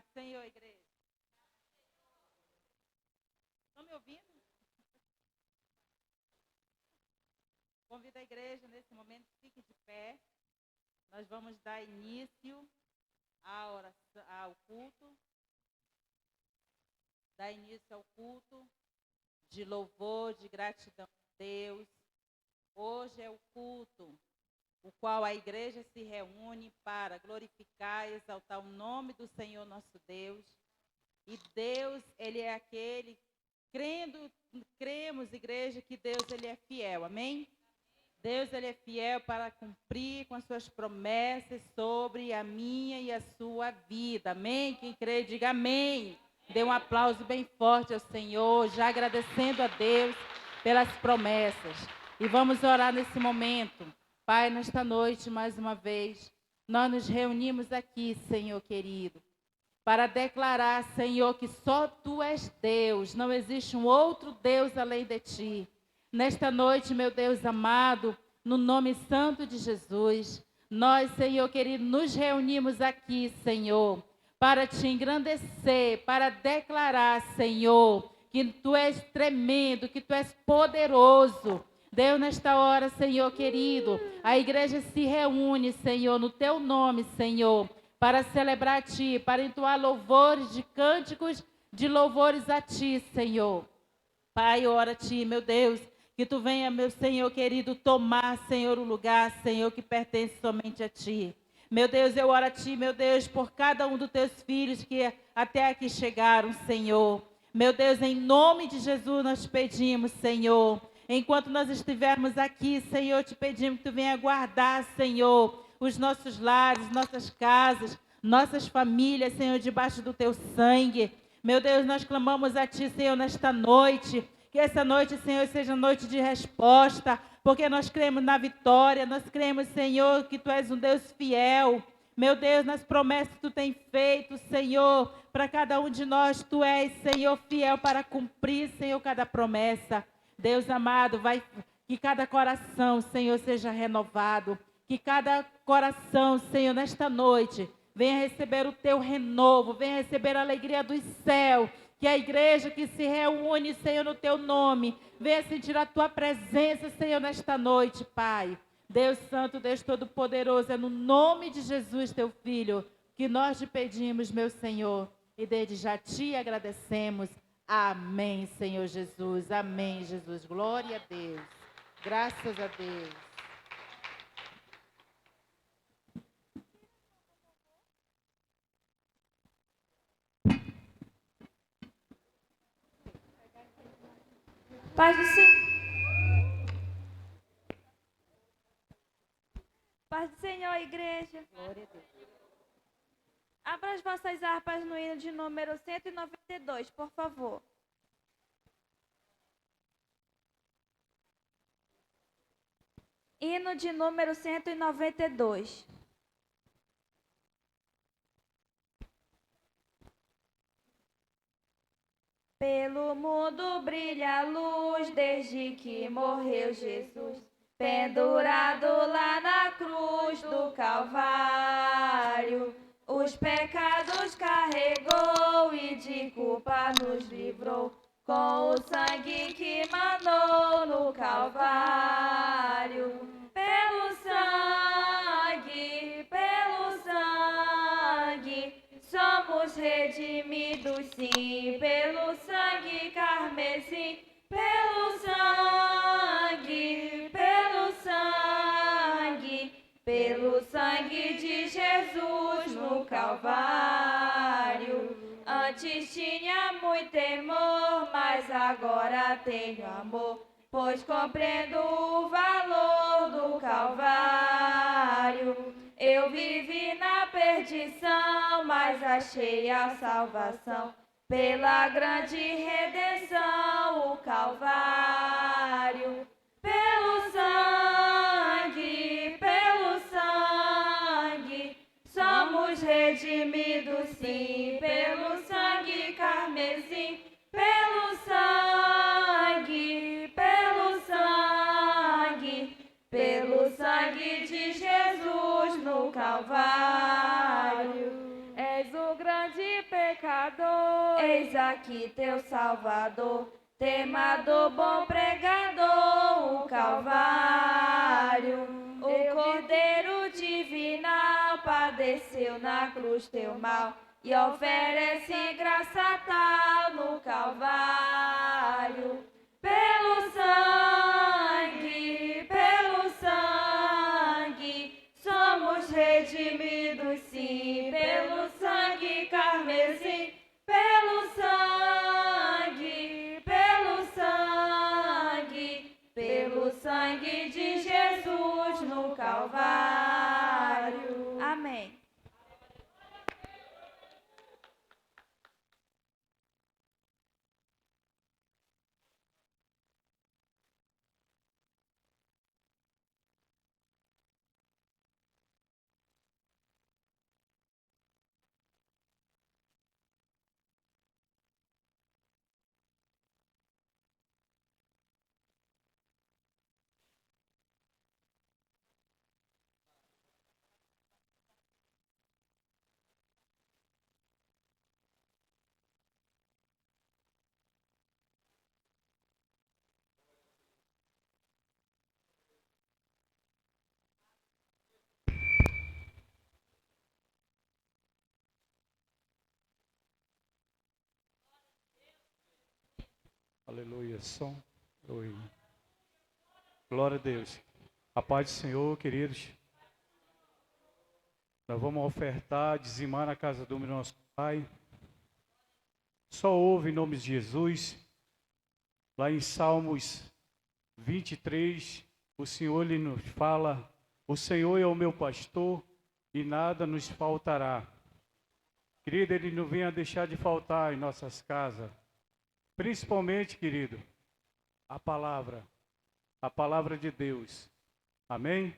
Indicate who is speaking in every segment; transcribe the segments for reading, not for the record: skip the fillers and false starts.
Speaker 1: Paz do Senhor, igreja. Estão me ouvindo? Convido a igreja nesse momento, fique de pé. Nós vamos dar início ao culto. Dar início ao culto de louvor, de gratidão a Deus. Hoje é o culto o qual a igreja se reúne para glorificar e exaltar o nome do Senhor nosso Deus. E Deus, Ele é aquele, cremos, igreja, que Deus, Ele é fiel, amém? Deus, Ele é fiel para cumprir com as suas promessas sobre a minha e a sua vida, amém? Quem crê, diga amém. Dê um aplauso bem forte ao Senhor, já agradecendo a Deus pelas promessas. E vamos orar nesse momento. Pai, nesta noite, mais uma vez, nós nos reunimos aqui, Senhor querido, para declarar, Senhor, que só Tu és Deus, não existe um outro Deus além de Ti. Nesta noite, meu Deus amado, no nome santo de Jesus, nós, Senhor querido, nos reunimos aqui, Senhor, para Te engrandecer, para declarar, Senhor, que Tu és tremendo, que Tu és poderoso. Deus, nesta hora, Senhor querido, a igreja se reúne, Senhor, no Teu nome, Senhor, para celebrar a Ti, para entoar louvores de cânticos, de louvores a Ti, Senhor. Pai, ora a Ti, meu Deus, que Tu venha, meu Senhor querido, tomar, Senhor, o lugar, Senhor, que pertence somente a Ti. Meu Deus, eu oro a Ti, meu Deus, por cada um dos Teus filhos que até aqui chegaram, Senhor. Meu Deus, em nome de Jesus nós pedimos, Senhor. Enquanto nós estivermos aqui, Senhor, te pedimos que Tu venha guardar, Senhor, os nossos lares, nossas casas, nossas famílias, Senhor, debaixo do Teu sangue. Meu Deus, nós clamamos a Ti, Senhor, nesta noite. Que essa noite, Senhor, seja noite de resposta, porque nós cremos na vitória, nós cremos, Senhor, que Tu és um Deus fiel. Meu Deus, nas promessas que Tu tem feito, Senhor, para cada um de nós, Tu és, Senhor, fiel para cumprir, Senhor, cada promessa. Deus amado, que cada coração, Senhor, seja renovado. Que cada coração, Senhor, nesta noite, venha receber o Teu renovo, venha receber a alegria do céu. Que a igreja que se reúne, Senhor, no Teu nome, venha sentir a Tua presença, Senhor, nesta noite, Pai. Deus Santo, Deus Todo-Poderoso, é no nome de Jesus, Teu Filho, que nós te pedimos, meu Senhor, e desde já Te agradecemos. Amém, Senhor Jesus. Amém, Jesus. Glória a Deus. Graças a Deus.
Speaker 2: Paz do Senhor, igreja.
Speaker 1: Glória a Deus.
Speaker 2: Abra as vossas harpas no hino de número 192, por favor. Hino de número 192. Pelo mundo brilha a luz desde que morreu Jesus, pendurado lá na cruz do Calvário. Os pecados carregou e de culpa nos livrou, com o sangue que manou no Calvário. Pelo sangue, somos redimidos, sim, pelo sangue carmesim. Pelo sangue de Jesus no Calvário. Antes tinha muito temor, mas agora tenho amor, pois compreendo o valor do Calvário. Eu vivi na perdição, mas achei a salvação, pela grande redenção, o Calvário. Pelo sangue, somos redimidos, sim, pelo sangue carmesim. Pelo sangue de Jesus no Calvário. És o grande humilde pecador. Eis aqui teu Salvador, temado bom pregador, o Calvário. O Cordeiro divinal padeceu na cruz teu mal e oferece graça tal no Calvário. Pelo sangue, somos redimidos, sim, pelo sangue carmesim, pelo sangue de Jesus no Calvário. Amém.
Speaker 3: Aleluia, som. Oi. Glória a Deus. A paz do Senhor, queridos. Nós vamos ofertar, dizimar na casa do nosso Pai. Só ouve em nome de Jesus. Lá em Salmos 23, o Senhor ele nos fala: o Senhor é o meu pastor e nada nos faltará. Querido, Ele não venha deixar de faltar em nossas casas. Principalmente, querido, a palavra de Deus. Amém?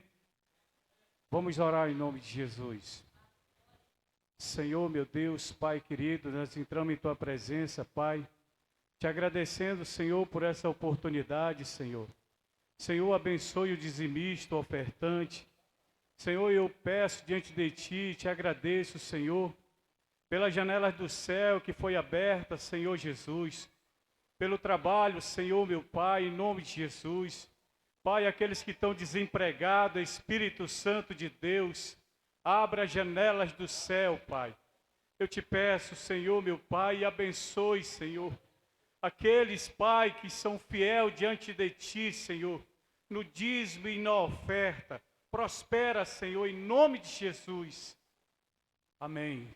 Speaker 3: Vamos orar em nome de Jesus. Senhor, meu Deus, Pai querido, nós entramos em Tua presença, Pai, te agradecendo, Senhor, por essa oportunidade, Senhor. Senhor, abençoe o dizimista, o ofertante. Senhor, eu peço diante de Ti, te agradeço, Senhor, pelas janelas do céu que foi aberta, Senhor Jesus, pelo trabalho, Senhor, meu Pai, em nome de Jesus. Pai, aqueles que estão desempregados, Espírito Santo de Deus, abra as janelas do céu, Pai. Eu te peço, Senhor, meu Pai, e abençoe, Senhor, aqueles, Pai, que são fiéis diante de Ti, Senhor, no dízimo e na oferta. Prospera, Senhor, em nome de Jesus. Amém.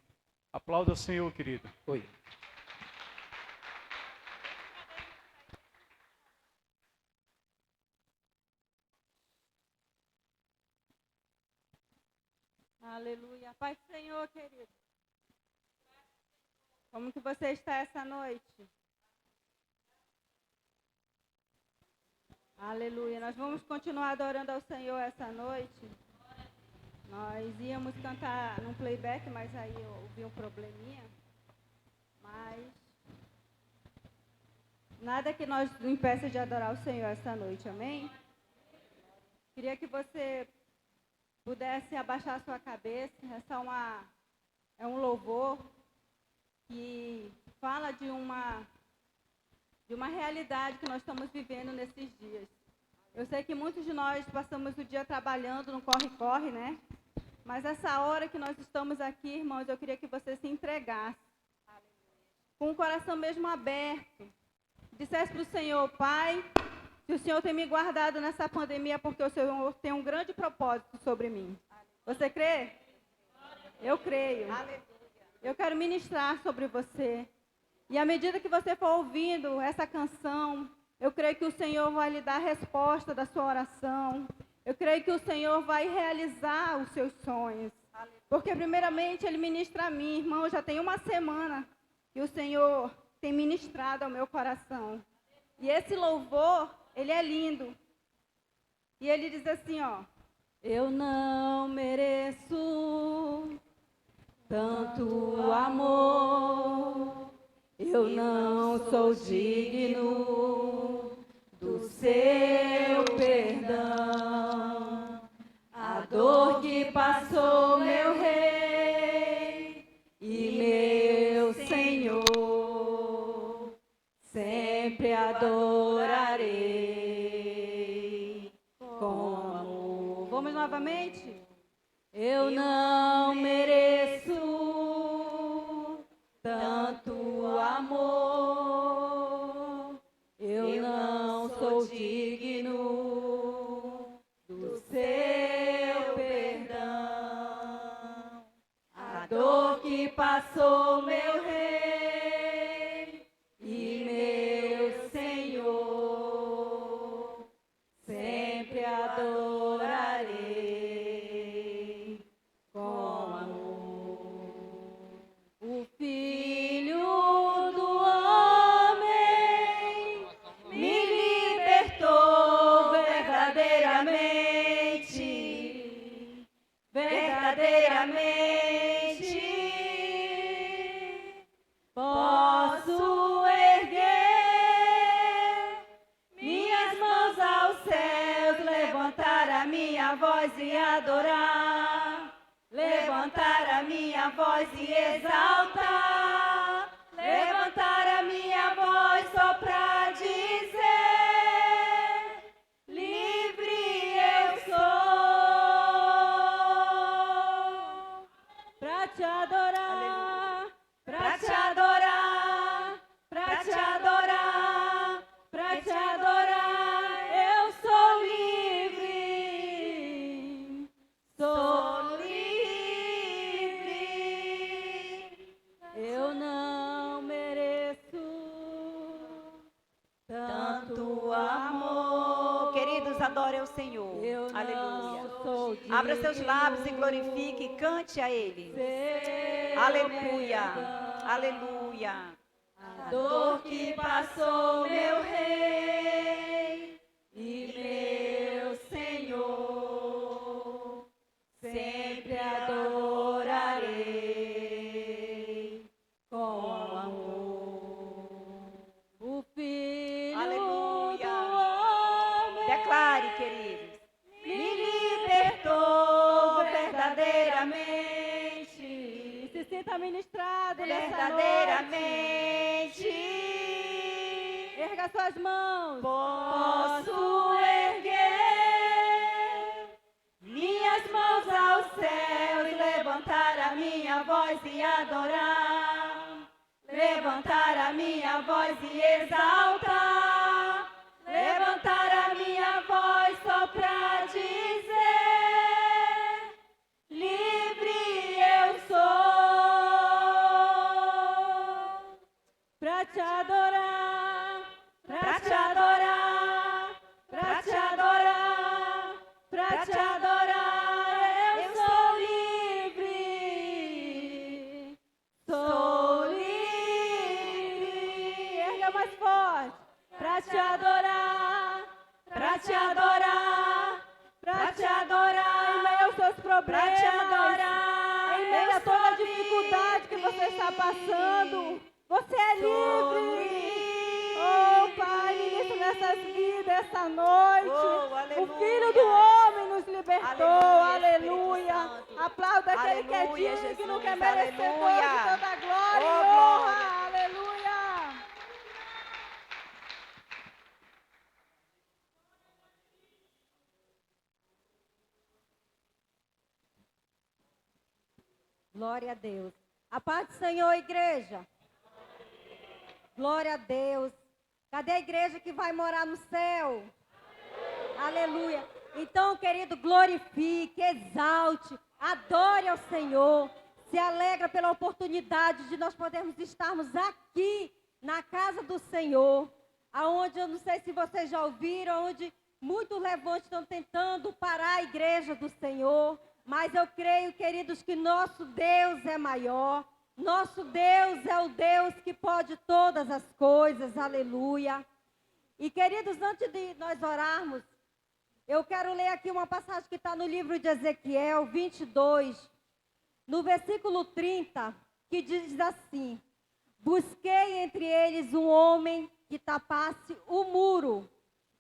Speaker 3: Aplauda o Senhor, querido. Oi.
Speaker 1: Aleluia. Paz do Senhor, querido. Como que você está essa noite? Aleluia. Nós vamos continuar adorando ao Senhor essa noite. Nós íamos cantar num playback, mas aí eu ouvi um probleminha. Mas nada que nós nos impeça de adorar o Senhor essa noite, amém? Queria que você pudesse abaixar a sua cabeça. É um louvor que fala de uma realidade que nós estamos vivendo nesses dias. Eu sei que muitos de nós passamos o dia trabalhando no corre-corre, né? Mas essa hora que nós estamos aqui, irmãos, eu queria que você se entregasse. Com o coração mesmo aberto. Dissesse para o Senhor: Pai, se o Senhor tem me guardado nessa pandemia, porque o Senhor tem um grande propósito sobre mim. Você crê? Eu creio. Eu quero ministrar sobre você. E à medida que você for ouvindo essa canção, eu creio que o Senhor vai lhe dar a resposta da sua oração. Eu creio que o Senhor vai realizar os seus sonhos. Porque primeiramente Ele ministra a mim, irmão, já tem uma semana que o Senhor tem ministrado ao meu coração. E esse louvor, ele é lindo. E ele diz assim, ó: eu não mereço tanto amor, eu não sou digno do seu perdão. A dor que passou meu rei e meu
Speaker 2: adorarei com amor. Vamos novamente? Eu não mereço tanto amor, eu não sou digno do seu perdão. A dor que passou meu rei e meu Senhor, sempre adorarei com amor. O Filho do Homem me libertou verdadeiramente, verdadeiramente. Posso erguer minhas mãos aos céus, levantar a minha voz e adorar, levantar a minha voz e exaltar, levantar a minha voz só pra dizer: livre eu sou, pra te adorar, pra te adorar, pra te adorar, pra te adorar. Eu sou livre, sou livre. Eu não mereço tanto amor.
Speaker 4: Queridos, adorem o Senhor.
Speaker 2: Eu
Speaker 4: Aleluia.
Speaker 2: não sou digno.
Speaker 4: Abra seus lábios e glorifique e cante a Ele.
Speaker 2: Seu
Speaker 4: Aleluia.
Speaker 2: perdão.
Speaker 4: Aleluia.
Speaker 2: A dor que passou meu rei e meu Senhor, sempre adorarei com amor. O Filho
Speaker 4: Aleluia.
Speaker 2: do Homem
Speaker 4: Declare, queridos.
Speaker 2: me libertou verdadeiramente. Se sinta ministrado nessa noite.
Speaker 4: Verdadeiramente.
Speaker 2: Erga suas mãos.
Speaker 4: Posso erguer minhas mãos aos céus, levantar a minha voz e adorar, levantar a minha voz e exaltar, levantar a minha voz só pra dizer: livre eu sou,
Speaker 2: Pra te adorar,
Speaker 4: pra te adorar, pra te adorar,
Speaker 2: pra te adorar, eu sou livre, sou livre. Erga mais forte. Pra te adorar,
Speaker 4: pra te adorar,
Speaker 2: pra te adorar, em meio aos seus problemas,
Speaker 4: pra te adorar,
Speaker 2: em meio a
Speaker 4: eu
Speaker 2: toda a
Speaker 4: sou
Speaker 2: dificuldade que você está
Speaker 4: livre.
Speaker 2: passando, você é
Speaker 4: Sou
Speaker 2: livre.
Speaker 4: livre.
Speaker 2: Oh, Pai, ministra nessas vidas essa noite.
Speaker 4: Oh,
Speaker 2: O
Speaker 4: aleluia.
Speaker 2: Filho do Homem nos libertou.
Speaker 4: Aleluia,
Speaker 2: Aleluia.
Speaker 4: Espírito Santo.
Speaker 2: Aplauda aquele que é
Speaker 4: Aleluia,
Speaker 2: digno,
Speaker 4: Jesus.
Speaker 2: que é merecedor
Speaker 4: Aleluia.
Speaker 2: de toda glória
Speaker 4: Oh,
Speaker 2: e
Speaker 4: glória.
Speaker 2: honra. Aleluia. Glória a Deus. A paz do Senhor, igreja. Glória a Deus. Cadê a igreja que vai morar no céu? Aleluia. Então, querido, glorifique, exalte, adore ao Senhor. Se alegra pela oportunidade de nós podermos estarmos aqui na casa do Senhor. Aonde, eu não sei se vocês já ouviram, onde muitos levantes estão tentando parar a igreja do Senhor. Mas eu creio, queridos, que nosso Deus é maior. Nosso Deus é o Deus que pode todas as coisas. Aleluia. E, queridos, antes de nós orarmos, eu quero ler aqui uma passagem que está no livro de Ezequiel 22, no versículo 30, que diz assim: busquei entre eles um homem que tapasse o muro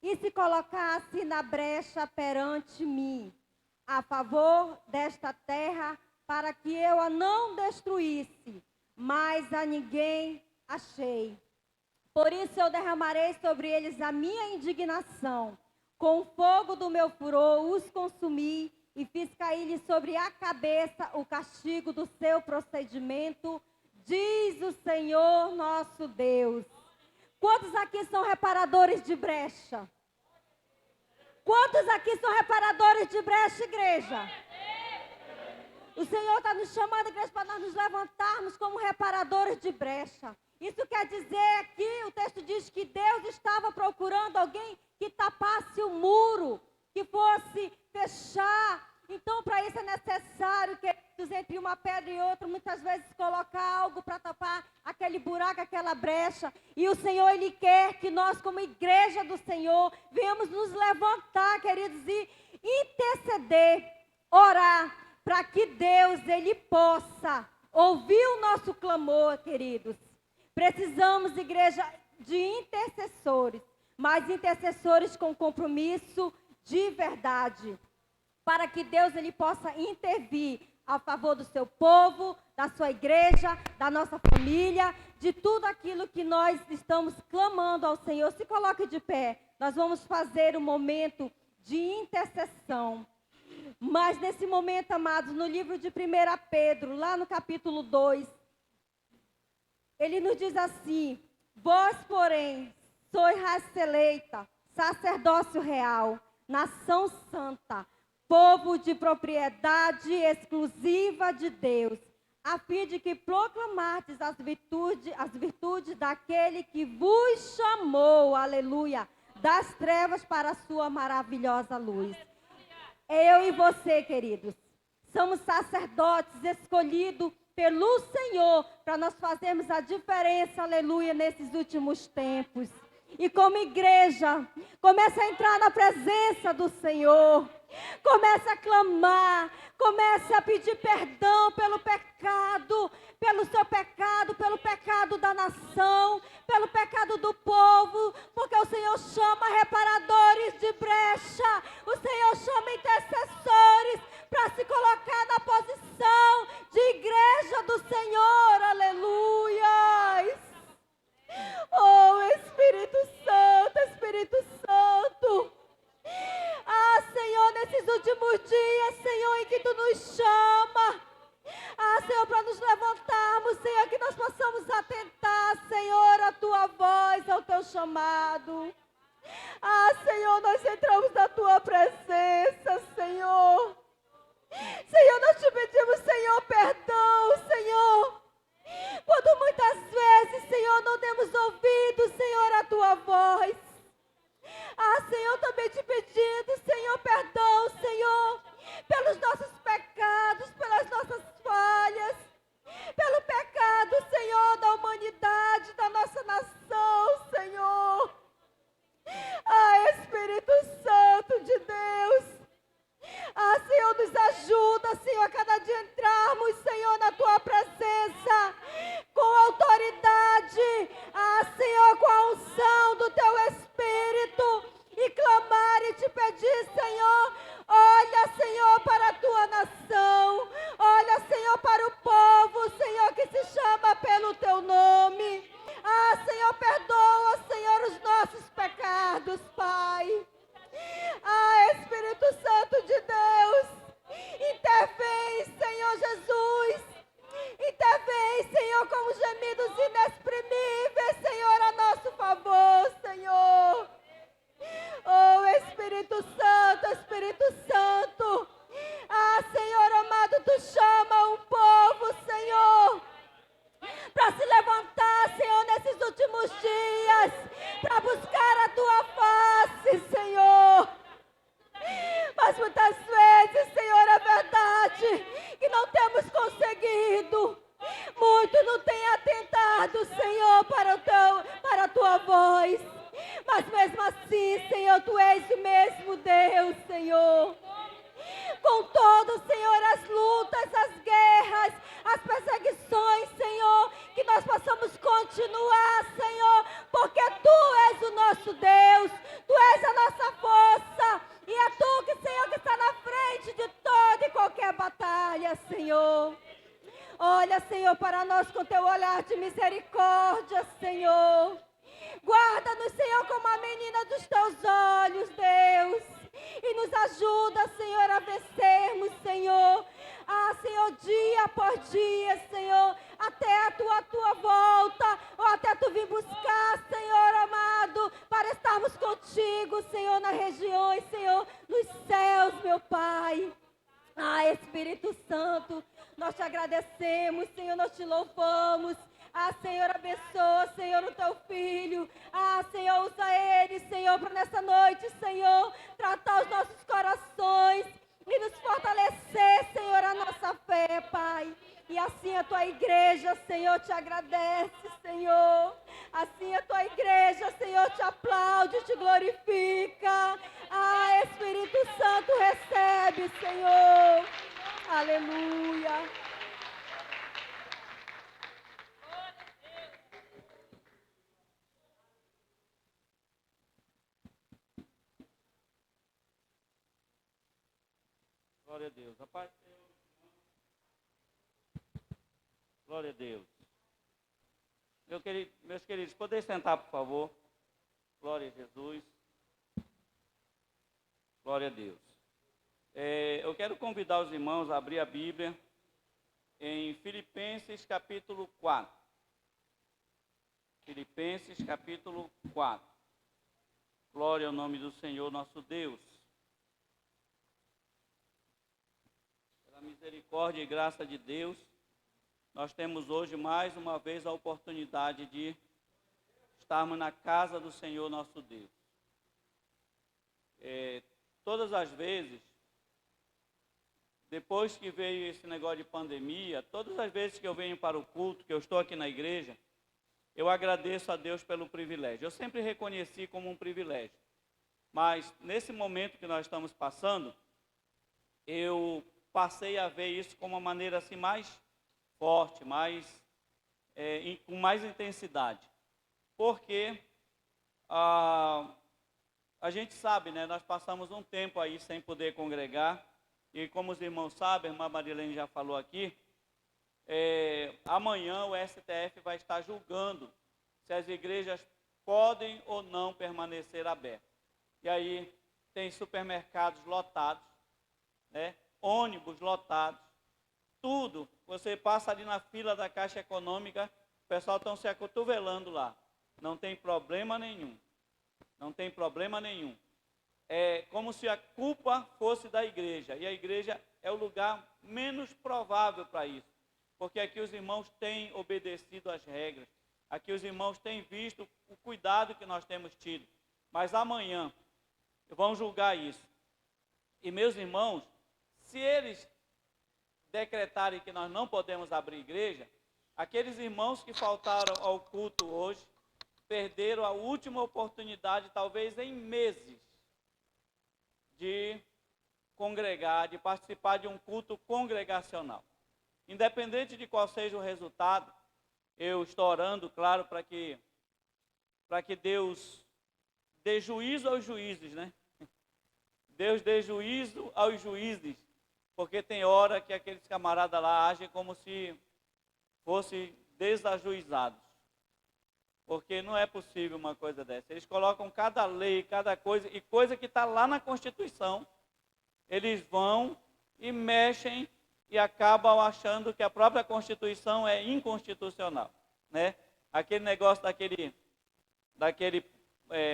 Speaker 2: e se colocasse na brecha perante mim, a favor desta terra, para que eu a não destruísse, mas a ninguém achei.
Speaker 5: Por isso eu derramarei sobre eles a minha indignação. Com o fogo do meu furor os consumi e fiz cair-lhes sobre a cabeça o castigo do seu procedimento, diz o Senhor nosso Deus. Quantos aqui são reparadores de brecha? Quantos aqui são reparadores de brecha, igreja? O Senhor está nos chamando, igreja, para nós nos levantarmos como reparadores de brecha. Isso quer dizer aqui, o texto diz que Deus estava procurando alguém que tapasse o muro, que fosse fechar. Então, para isso é necessário, queridos, entre uma pedra e outra, muitas vezes colocar algo para tapar aquele buraco, aquela brecha. E o Senhor, Ele quer que nós, como igreja do Senhor, venhamos nos levantar, queridos, e interceder, orar, para que Deus, Ele possa ouvir o nosso clamor, queridos. Precisamos, igreja, de intercessores, mas intercessores com compromisso de verdade, para que Deus ele possa intervir a favor do seu povo, da sua igreja, da nossa família, de tudo aquilo que nós estamos clamando ao Senhor. Se coloque de pé, nós vamos fazer um momento de intercessão. Mas nesse momento, amados, no livro de 1 Pedro, lá no capítulo 2, ele nos diz assim: vós, porém, sois raça eleita, sacerdócio real, nação santa, povo de propriedade exclusiva de Deus, a fim de que proclamardes as virtudes daquele que vos chamou, aleluia, das trevas para a sua maravilhosa luz. Eu e você, queridos, somos sacerdotes escolhidos pelo Senhor, para nós fazermos a diferença, aleluia, nesses últimos tempos. E como igreja, começa a entrar na presença do Senhor, começa a clamar, começa a pedir perdão pelo pecado, pelo seu pecado, pelo pecado da nação, pelo pecado do povo, porque o Senhor chama reparadores de brecha, o Senhor chama intercessores para se colocar na posição de igreja do Senhor, aleluia. Oh, Espírito Santo, Espírito Santo. Ah, Senhor, nesses últimos dias, Senhor, em que Tu nos chama. Ah, Senhor, para nos levantarmos, Senhor, que nós possamos atentar, Senhor, a Tua voz, ao Teu chamado. Ah, Senhor, nós entramos na Tua presença, Senhor. Senhor, nós Te pedimos, Senhor, perdão, Senhor. Quando muitas vezes, Senhor, não temos ouvido, Senhor, a Tua voz. Ah, Senhor, também Te pedindo, Senhor, perdão, Senhor, pelos nossos pecados, pelas nossas falhas, pelo pecado, Senhor, da humanidade, da nossa nação, Senhor. Ah, Espírito Santo de Deus. Ah, Senhor, nos ajuda, Senhor, a cada dia entrarmos, Senhor, na Tua presença, com autoridade, ah, Senhor, com a unção do Teu Espírito, e clamar e Te pedir, Senhor, olha, Senhor, para a Tua nação, olha, Senhor, para o povo, Senhor, que se chama pelo Teu nome. Ah, Senhor, perdoa, Senhor, os nossos pecados, Pai. Ah, Espírito Santo de Deus, intervém, Senhor Jesus, intervém, Senhor, com gemidos inexprimíveis, Senhor, a nosso favor, Senhor. Oh, Espírito Santo, ah, Senhor amado, Tu chama um povo, Senhor, para se levantar, Senhor, nesses últimos dias, para buscar a Tua face, Senhor. Mas muitas vezes, Senhor, é verdade que não temos conseguido. Muito não tem atentado, Senhor, para a Tua voz. Mas mesmo assim, Senhor, Tu és o mesmo Deus, Senhor. Com todo, Senhor, as lutas, as guerras, as perseguições, Senhor, que nós possamos continuar, Senhor, porque Tu és o nosso Deus, Tu és a nossa força, e é Tu, Senhor, que está na frente de toda e qualquer batalha, Senhor. Olha, Senhor, para nós com Teu olhar de misericórdia, Senhor. Guarda-nos, Senhor, como a menina dos teus olhos, Deus. E nos ajuda, Senhor, a vencermos, Senhor. Senhor, dia após dia, Senhor, até a tua volta, ou até tu vir buscar, Senhor amado, para estarmos contigo, Senhor, nas regiões, Senhor, nos céus, meu Pai. Espírito Santo, nós te agradecemos, Senhor, nós te louvamos. Senhor, abençoa, Senhor, o teu filho. Senhor, usa ele, Senhor, para nessa noite, Senhor, tratar os nossos corações e nos fortalecer, Senhor, a nossa fé, Pai. E assim a tua igreja, Senhor, te agradece, Senhor. Assim a tua igreja, Senhor, te aplaude, te glorifica. Espírito Santo, recebe, Senhor. Aleluia.
Speaker 6: Glória a Deus. Rapaz, glória a Deus. Meus queridos, podem sentar, por favor. Glória a Jesus. Glória a Deus. Eu quero convidar os irmãos a abrir a Bíblia em Filipenses capítulo 4. Filipenses capítulo 4. Glória ao nome do Senhor nosso Deus. Pela misericórdia e graça de Deus, nós temos hoje mais uma vez a oportunidade de estarmos na casa do Senhor nosso Deus. Todas as vezes, depois que veio esse negócio de pandemia, todas as vezes que eu venho para o culto, que eu estou aqui na igreja, eu agradeço a Deus pelo privilégio. Eu sempre reconheci como um privilégio. Mas nesse momento que nós estamos passando, eu passei a ver isso como uma maneira assim mais forte, com mais intensidade. Porque a gente sabe, né? Nós passamos um tempo aí sem poder congregar. E como os irmãos sabem, a irmã Marilene já falou aqui, amanhã o STF vai estar julgando se as igrejas podem ou não permanecer abertas. E aí tem supermercados lotados, né? Ônibus lotados, tudo. Você passa ali na fila da Caixa Econômica, o pessoal está se acotovelando lá. Não tem problema nenhum. Não tem problema nenhum. É como se a culpa fosse da igreja. E a igreja é o lugar menos provável para isso. Porque aqui os irmãos têm obedecido às regras. Aqui os irmãos têm visto o cuidado que nós temos tido. Mas amanhã vão julgar isso. E meus irmãos, se eles decretarem que nós não podemos abrir igreja, aqueles irmãos que faltaram ao culto hoje, perderam a última oportunidade, talvez em meses, de congregar, de participar de um culto congregacional. Independente de qual seja o resultado, eu estou orando, claro, para que Deus dê juízo aos juízes, né? Deus dê juízo aos juízes, porque tem hora que aqueles camaradas lá agem como se fossem desajuizados. Porque não é possível uma coisa dessa. Eles colocam cada lei, cada coisa, e coisa que está lá na Constituição, eles vão e mexem e acabam achando que a própria Constituição é inconstitucional, né? Aquele negócio daquele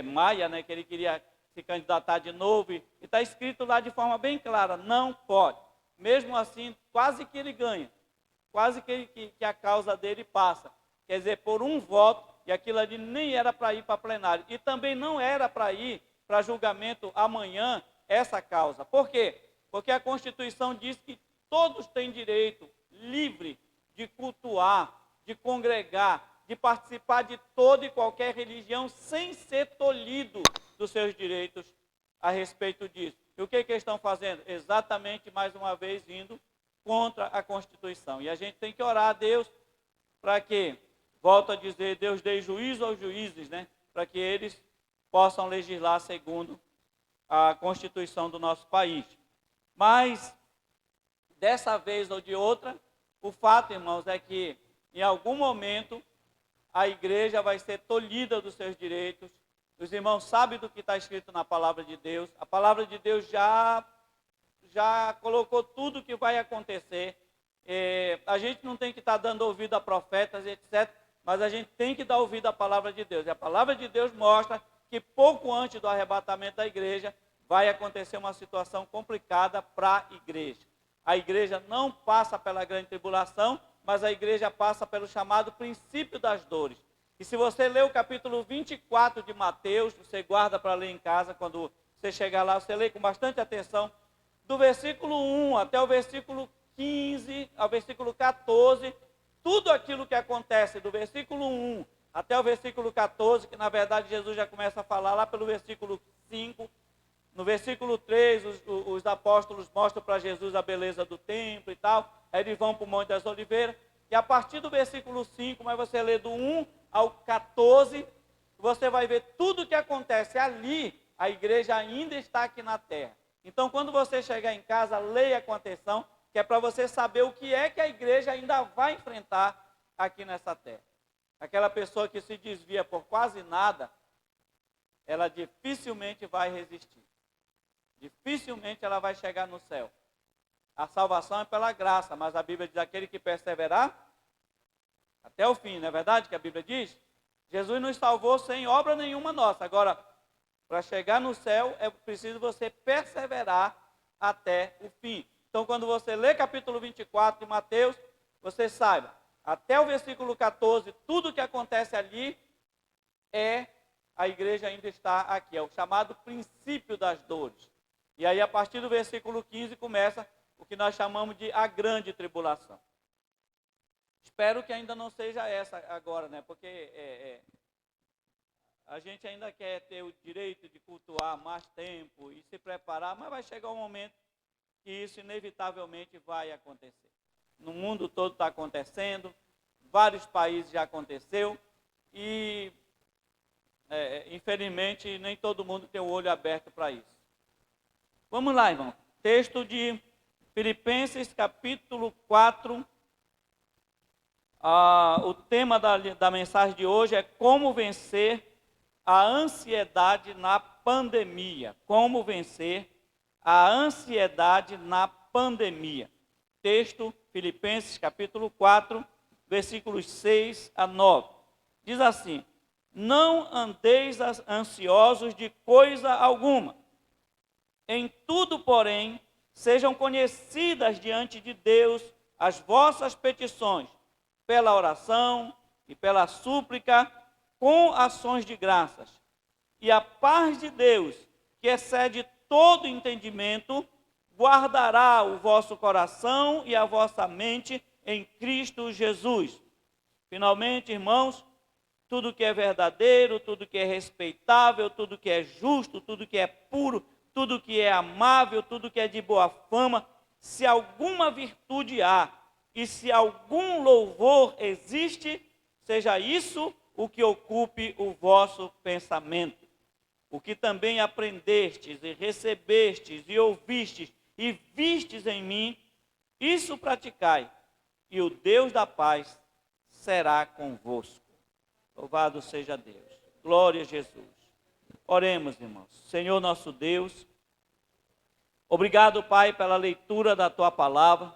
Speaker 6: Maia, né, que ele queria se candidatar de novo, e está escrito lá de forma bem clara, não pode. Mesmo assim, quase que ele ganha, quase que a causa dele passa. Quer dizer, por um voto, e aquilo ali nem era para ir para plenário. E também não era para ir para julgamento amanhã essa causa. Por quê? Porque a Constituição diz que todos têm direito livre de cultuar, de congregar, de participar de toda e qualquer religião sem ser tolhido dos seus direitos a respeito disso. E o que eles estão fazendo? Exatamente, mais uma vez, indo contra a Constituição. E a gente tem que orar a Deus para que, volto a dizer, Deus dê juízo aos juízes, né? Para que eles possam legislar segundo a Constituição do nosso país. Mas, dessa vez ou de outra, o fato, irmãos, é que, em algum momento, a igreja vai ser tolhida dos seus direitos. Os irmãos sabem do que está escrito na palavra de Deus. A palavra de Deus já colocou tudo o que vai acontecer. A gente não tem que estar dando ouvido a profetas, etc., mas a gente tem que dar ouvido à palavra de Deus. E a palavra de Deus mostra que pouco antes do arrebatamento da igreja, vai acontecer uma situação complicada para a igreja. A igreja não passa pela grande tribulação, mas a igreja passa pelo chamado princípio das dores. E se você ler o capítulo 24 de Mateus, você guarda para ler em casa, quando você chegar lá, você lê com bastante atenção, do versículo 1 até o versículo 15, ao versículo 14, tudo aquilo que acontece do versículo 1 até o versículo 14, que na verdade Jesus já começa a falar lá pelo versículo 5, no versículo 3, os apóstolos mostram para Jesus a beleza do templo e tal, aí eles vão para o Monte das Oliveiras, e a partir do versículo 5, mas você lê do 1 ao 14, você vai ver tudo o que acontece ali, a igreja ainda está aqui na terra. Então, quando você chegar em casa, leia com atenção, que é para você saber o que é que a igreja ainda vai enfrentar aqui nessa terra. Aquela pessoa que se desvia por quase nada, ela dificilmente vai resistir. Dificilmente ela vai chegar no céu. A salvação é pela graça, mas a Bíblia diz aquele que perseverar até o fim, não é verdade que a Bíblia diz? Jesus nos salvou sem obra nenhuma nossa. Agora, para chegar no céu, é preciso você perseverar até o fim. Então, quando você lê capítulo 24 de Mateus, você saiba, até o versículo 14, tudo o que acontece ali a igreja ainda está aqui. É o chamado princípio das dores. E aí, a partir do versículo 15, começa o que nós chamamos de a grande tribulação. Espero que ainda não seja essa agora, né? Porque a gente ainda quer ter o direito de cultuar mais tempo e se preparar, mas vai chegar um momento que isso inevitavelmente vai acontecer. No mundo todo está acontecendo, vários países já aconteceu e, infelizmente, nem todo mundo tem o olho aberto para isso. Vamos lá, irmão. Texto de Filipenses, capítulo 4. O tema da mensagem de hoje é como vencer a ansiedade na pandemia. Como vencer a ansiedade na pandemia. Texto, Filipenses, capítulo 4, versículos 6 a 9. Diz assim: não andeis ansiosos de coisa alguma. Em tudo, porém, sejam conhecidas diante de Deus as vossas petições, pela oração e pela súplica, com ações de graças. E a paz de Deus, que excede todo entendimento, guardará o vosso coração e a vossa mente em Cristo Jesus. Finalmente, irmãos, tudo que é verdadeiro, tudo que é respeitável, tudo que é justo, tudo que é puro, tudo que é amável, tudo que é de boa fama, se alguma virtude há e se algum louvor existe, seja isso o que ocupe o vosso pensamento. O que também aprendestes e recebestes e ouvistes e vistes em mim, isso praticai, e o Deus da paz será convosco. Louvado seja Deus. Glória a Jesus. Oremos, irmãos. Senhor nosso Deus, obrigado, Pai, pela leitura da Tua palavra.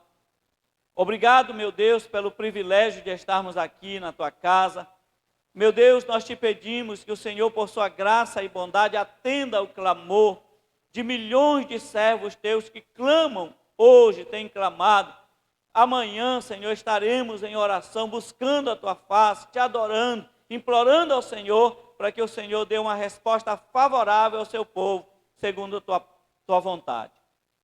Speaker 6: Obrigado, meu Deus, pelo privilégio de estarmos aqui na Tua casa. Meu Deus, nós te pedimos que o Senhor, por sua graça e bondade, atenda o clamor de milhões de servos Teus que clamam hoje, têm clamado. Amanhã, Senhor, estaremos em oração, buscando a Tua face, te adorando, implorando ao Senhor, para que o Senhor dê uma resposta favorável ao seu povo, segundo a tua vontade.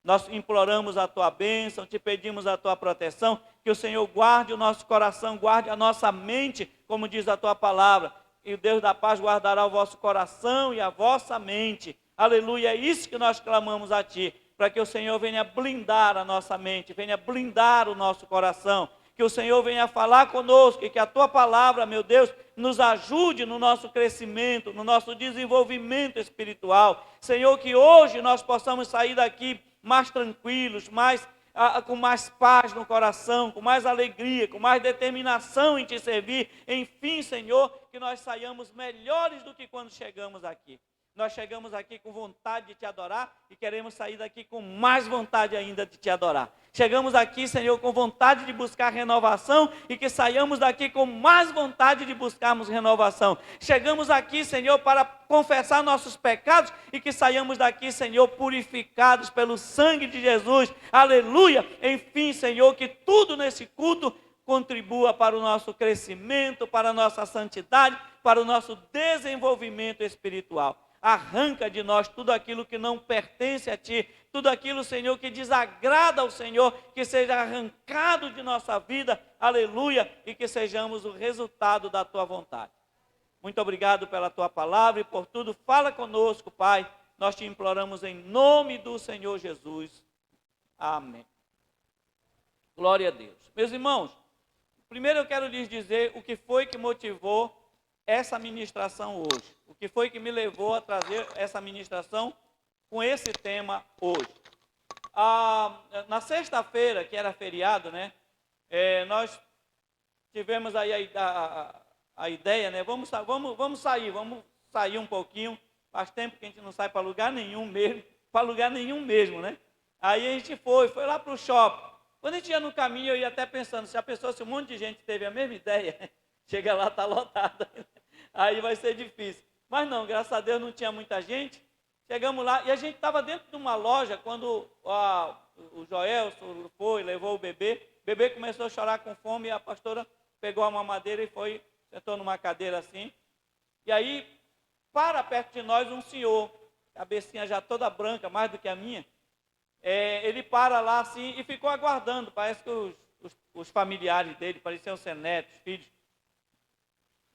Speaker 6: Nós imploramos a Tua bênção, te pedimos a Tua proteção, que o Senhor guarde o nosso coração, guarde a nossa mente, como diz a Tua palavra, e o Deus da paz guardará o vosso coração e a vossa mente. Aleluia, é isso que nós clamamos a Ti, para que o Senhor venha blindar a nossa mente, venha blindar o nosso coração, que o Senhor venha falar conosco e que a Tua palavra, meu Deus, nos ajude no nosso crescimento, no nosso desenvolvimento espiritual. Senhor, que hoje nós possamos sair daqui mais tranquilos, mais com mais paz no coração, com mais alegria, com mais determinação em te servir. Enfim, Senhor, que nós saiamos melhores do que quando chegamos aqui. Nós chegamos aqui com vontade de te adorar e queremos sair daqui com mais vontade ainda de te adorar. Chegamos aqui, Senhor, com vontade de buscar renovação e que saiamos daqui com mais vontade de buscarmos renovação. Chegamos aqui, Senhor, para confessar nossos pecados e que saiamos daqui, Senhor, purificados pelo sangue de Jesus. Aleluia! Enfim, Senhor, que tudo nesse culto contribua para o nosso crescimento, para a nossa santidade, para o nosso desenvolvimento espiritual. Arranca de nós tudo aquilo que não pertence a Ti, tudo aquilo, Senhor, que desagrada ao Senhor, que seja arrancado de nossa vida, aleluia, e que sejamos o resultado da Tua vontade. Muito obrigado pela Tua palavra e por tudo. Fala conosco, Pai, nós te imploramos em nome do Senhor Jesus. Amém. Glória a Deus. Meus irmãos, primeiro eu quero lhes dizer o que foi que motivou essa ministração hoje. O que foi que me levou a trazer essa ministração com esse tema hoje. Na sexta-feira, que era feriado, né? Nós tivemos aí a ideia, né? Vamos sair um pouquinho. Faz tempo que a gente não sai para lugar nenhum mesmo, né? Aí a gente foi lá para o shopping. Quando a gente ia no caminho, eu ia até pensando, se um monte de gente teve a mesma ideia, chega lá, está lotado, aí vai ser difícil. Mas não, graças a Deus não tinha muita gente. Chegamos lá e a gente estava dentro de uma loja quando o Joelson levou o bebê começou a chorar com fome e a pastora pegou a mamadeira e sentou numa cadeira assim. E aí, para perto de nós, um senhor, cabecinha já toda branca, mais do que a minha, ele para lá assim e ficou aguardando. Parece que os familiares dele, pareciam ser netos, filhos,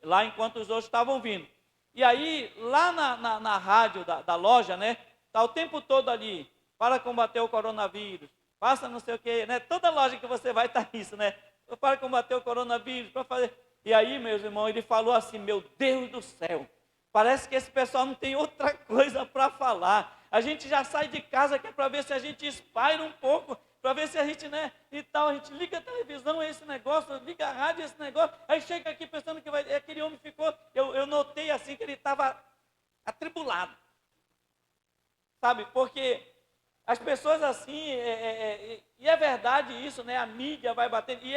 Speaker 6: lá enquanto os outros estavam vindo. E aí, lá na rádio da loja, né, está o tempo todo ali, para combater o coronavírus, faça não sei o quê, né, toda loja que você vai está isso, né, para combater o coronavírus, para fazer... E aí, meus irmãos, ele falou assim, meu Deus do céu, parece que esse pessoal não tem outra coisa para falar. A gente já sai de casa que é para ver se a gente espalha um pouco, para ver se a gente, né, e tal, a gente liga a televisão, esse negócio, liga a rádio, esse negócio, aí chega aqui pensando que aquele homem ficou, eu notei assim que ele estava atribulado, sabe, porque as pessoas assim, e é verdade isso, né, a mídia vai batendo, e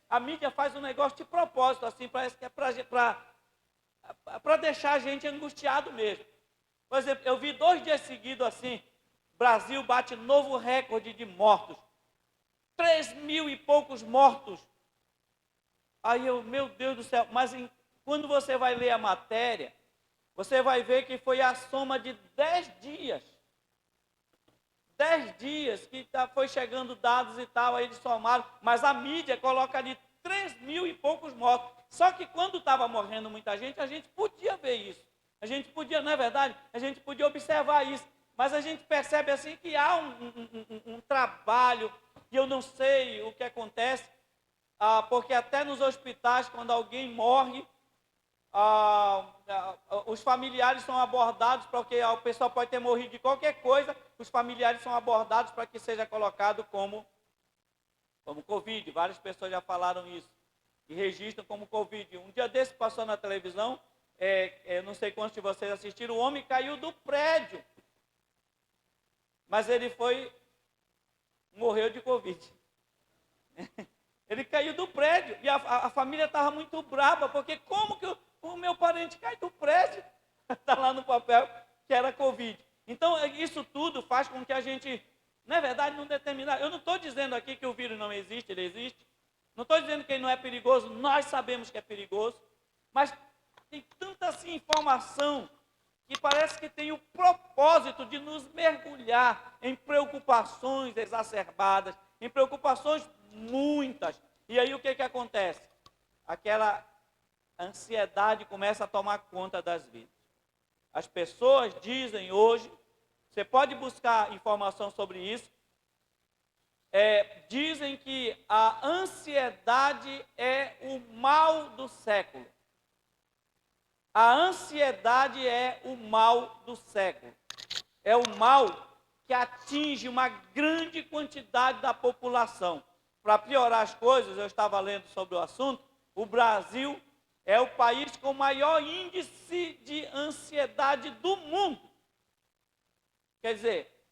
Speaker 6: a mídia faz um negócio de propósito, assim, parece que é para deixar a gente angustiado mesmo. Por exemplo, eu vi 2 dias seguidos assim, Brasil bate novo recorde de mortos. 3.000 e poucos mortos. Aí meu Deus do céu, mas quando você vai ler a matéria, você vai ver que foi a soma de 10 dias. 10 dias que foi chegando dados e tal, aí eles somaram, mas a mídia coloca ali 3.000 e poucos mortos. Só que quando estava morrendo muita gente, a gente podia ver isso. A gente podia, não é verdade? A gente podia observar isso. Mas a gente percebe assim que há um trabalho, e eu não sei o que acontece, porque até nos hospitais, quando alguém morre, os familiares são abordados, porque o pessoal pode ter morrido de qualquer coisa, os familiares são abordados para que seja colocado como Covid. Várias pessoas já falaram isso, e registram como Covid. Um dia desse passou na televisão, não sei quantos de vocês assistiram, o homem caiu do prédio, mas ele morreu de Covid. Ele caiu do prédio e a família estava muito brava, porque como que o meu parente cai do prédio? Está lá no papel que era Covid. Então, isso tudo faz com que a gente, na verdade, não determinar. Eu não estou dizendo aqui que o vírus não existe, ele existe. Não estou dizendo que ele não é perigoso, nós sabemos que é perigoso, mas tem tanta assim, informação que parece que tem o propósito de nos mergulhar em preocupações exacerbadas, em preocupações muitas. E aí o que acontece? Aquela ansiedade começa a tomar conta das vidas. As pessoas dizem hoje, você pode buscar informação sobre isso, dizem que a ansiedade é o mal do século. A ansiedade é o mal do século. É o mal que que atinge uma grande quantidade da população. Para piorar as coisas, eu estava lendo sobre o assunto, o Brasil é o país com maior índice de ansiedade do mundo. Quer dizer,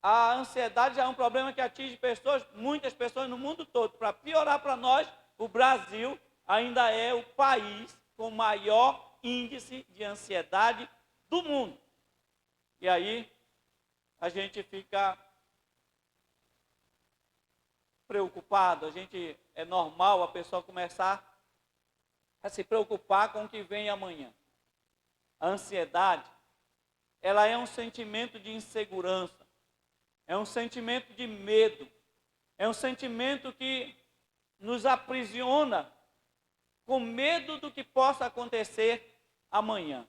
Speaker 6: a ansiedade já é um problema que atinge pessoas, muitas pessoas no mundo todo. Para piorar para nós, o Brasil ainda é o país com maior índice de ansiedade do mundo. E aí, a gente fica preocupado, é normal a pessoa começar a se preocupar com o que vem amanhã. A ansiedade, ela é um sentimento de insegurança, é um sentimento de medo, é um sentimento que nos aprisiona com medo do que possa acontecer amanhã.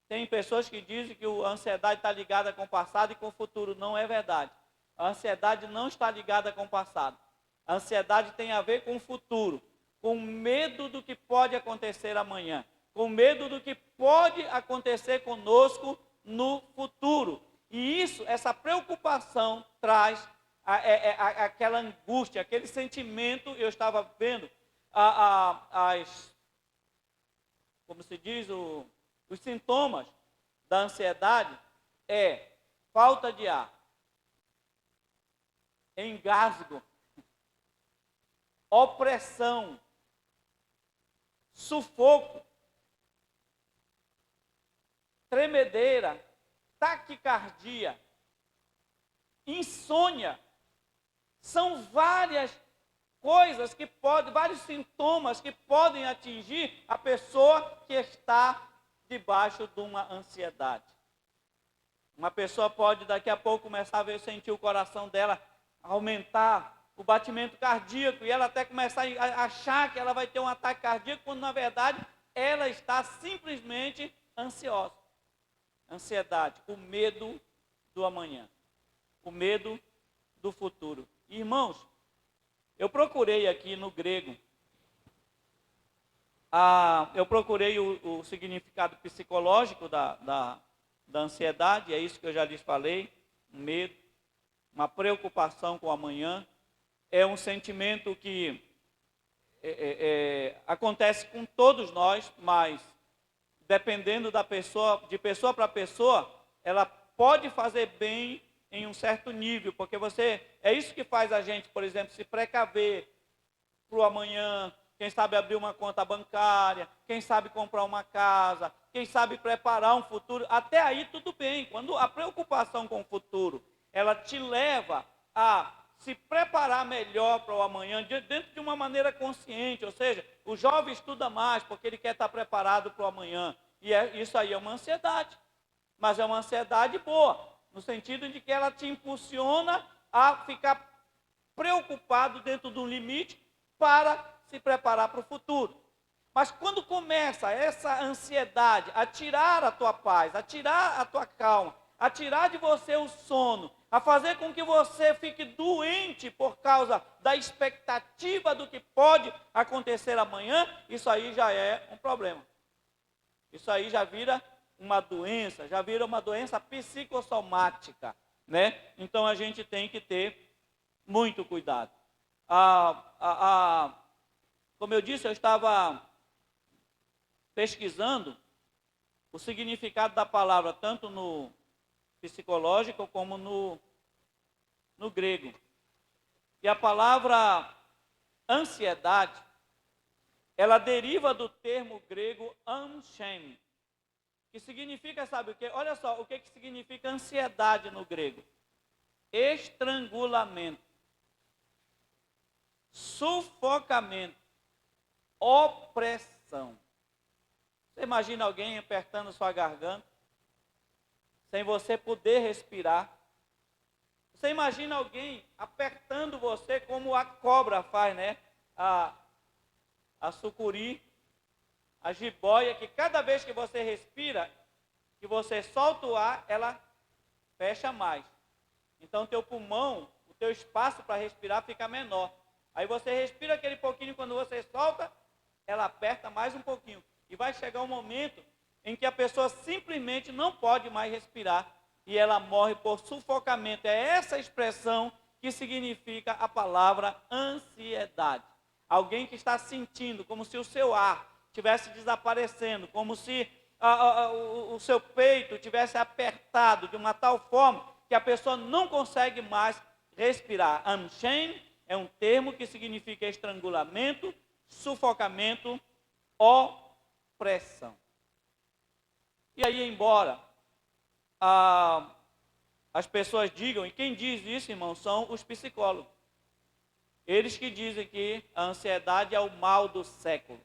Speaker 6: Tem pessoas que dizem que a ansiedade está ligada com o passado e com o futuro. Não é verdade. A ansiedade não está ligada com o passado. A ansiedade tem a ver com o futuro, com medo do que pode acontecer amanhã, com medo do que pode acontecer conosco no futuro. E isso, essa preocupação traz aquela angústia, aquele sentimento. Eu estava vendo como se diz, os sintomas da ansiedade é falta de ar, engasgo, opressão, sufoco, tremedeira, taquicardia, insônia. São várias coisas que podem, vários sintomas que podem atingir a pessoa que está debaixo de uma ansiedade. Uma pessoa pode daqui a pouco começar a sentir o coração dela aumentar, o batimento cardíaco, e ela até começar a achar que ela vai ter um ataque cardíaco, quando na verdade ela está simplesmente ansiosa. Ansiedade, o medo do amanhã, o medo do futuro. Irmãos, eu procurei aqui no grego, eu procurei o significado psicológico da ansiedade, é isso que eu já lhes falei, um medo, uma preocupação com o amanhã, é um sentimento que acontece com todos nós, mas dependendo da pessoa, de pessoa para pessoa, ela pode fazer bem em um certo nível, porque é isso que faz a gente, por exemplo, se precaver para o amanhã, quem sabe abrir uma conta bancária, quem sabe comprar uma casa, quem sabe preparar um futuro. Até aí tudo bem. Quando a preocupação com o futuro, ela te leva a se preparar melhor para o amanhã, dentro de uma maneira consciente, ou seja, o jovem estuda mais porque ele quer estar preparado para o amanhã. E isso aí é uma ansiedade, mas é uma ansiedade boa, no sentido de que ela te impulsiona a ficar preocupado dentro de um limite para se preparar para o futuro. Mas quando começa essa ansiedade a tirar a tua paz, a tirar a tua calma, a tirar de você o sono, a fazer com que você fique doente por causa da expectativa do que pode acontecer amanhã, isso aí já é um problema. Isso aí já vira uma doença psicossomática, né? Então a gente tem que ter muito cuidado. Como eu disse, eu estava pesquisando o significado da palavra, tanto no psicológico como no grego. E a palavra ansiedade, ela deriva do termo grego anshem, que significa, sabe o quê? Olha só, o que significa ansiedade no grego? Estrangulamento, sufocamento, opressão. Você imagina alguém apertando sua garganta, sem você poder respirar? Você imagina alguém apertando você como a cobra faz, né? A sucuri, a jiboia, que cada vez que você respira, que você solta o ar, ela fecha mais. Então, teu pulmão, o teu espaço para respirar fica menor. Aí você respira aquele pouquinho, quando você solta, ela aperta mais um pouquinho. E vai chegar um momento em que a pessoa simplesmente não pode mais respirar, e ela morre por sufocamento. É essa expressão que significa a palavra ansiedade. Alguém que está sentindo como se o seu ar estivesse desaparecendo, como se o seu peito estivesse apertado de uma tal forma que a pessoa não consegue mais respirar. Unchained é um termo que significa estrangulamento, sufocamento, opressão. E aí, embora as pessoas digam, e quem diz isso, irmão, são os psicólogos. Eles que dizem que a ansiedade é o mal do século.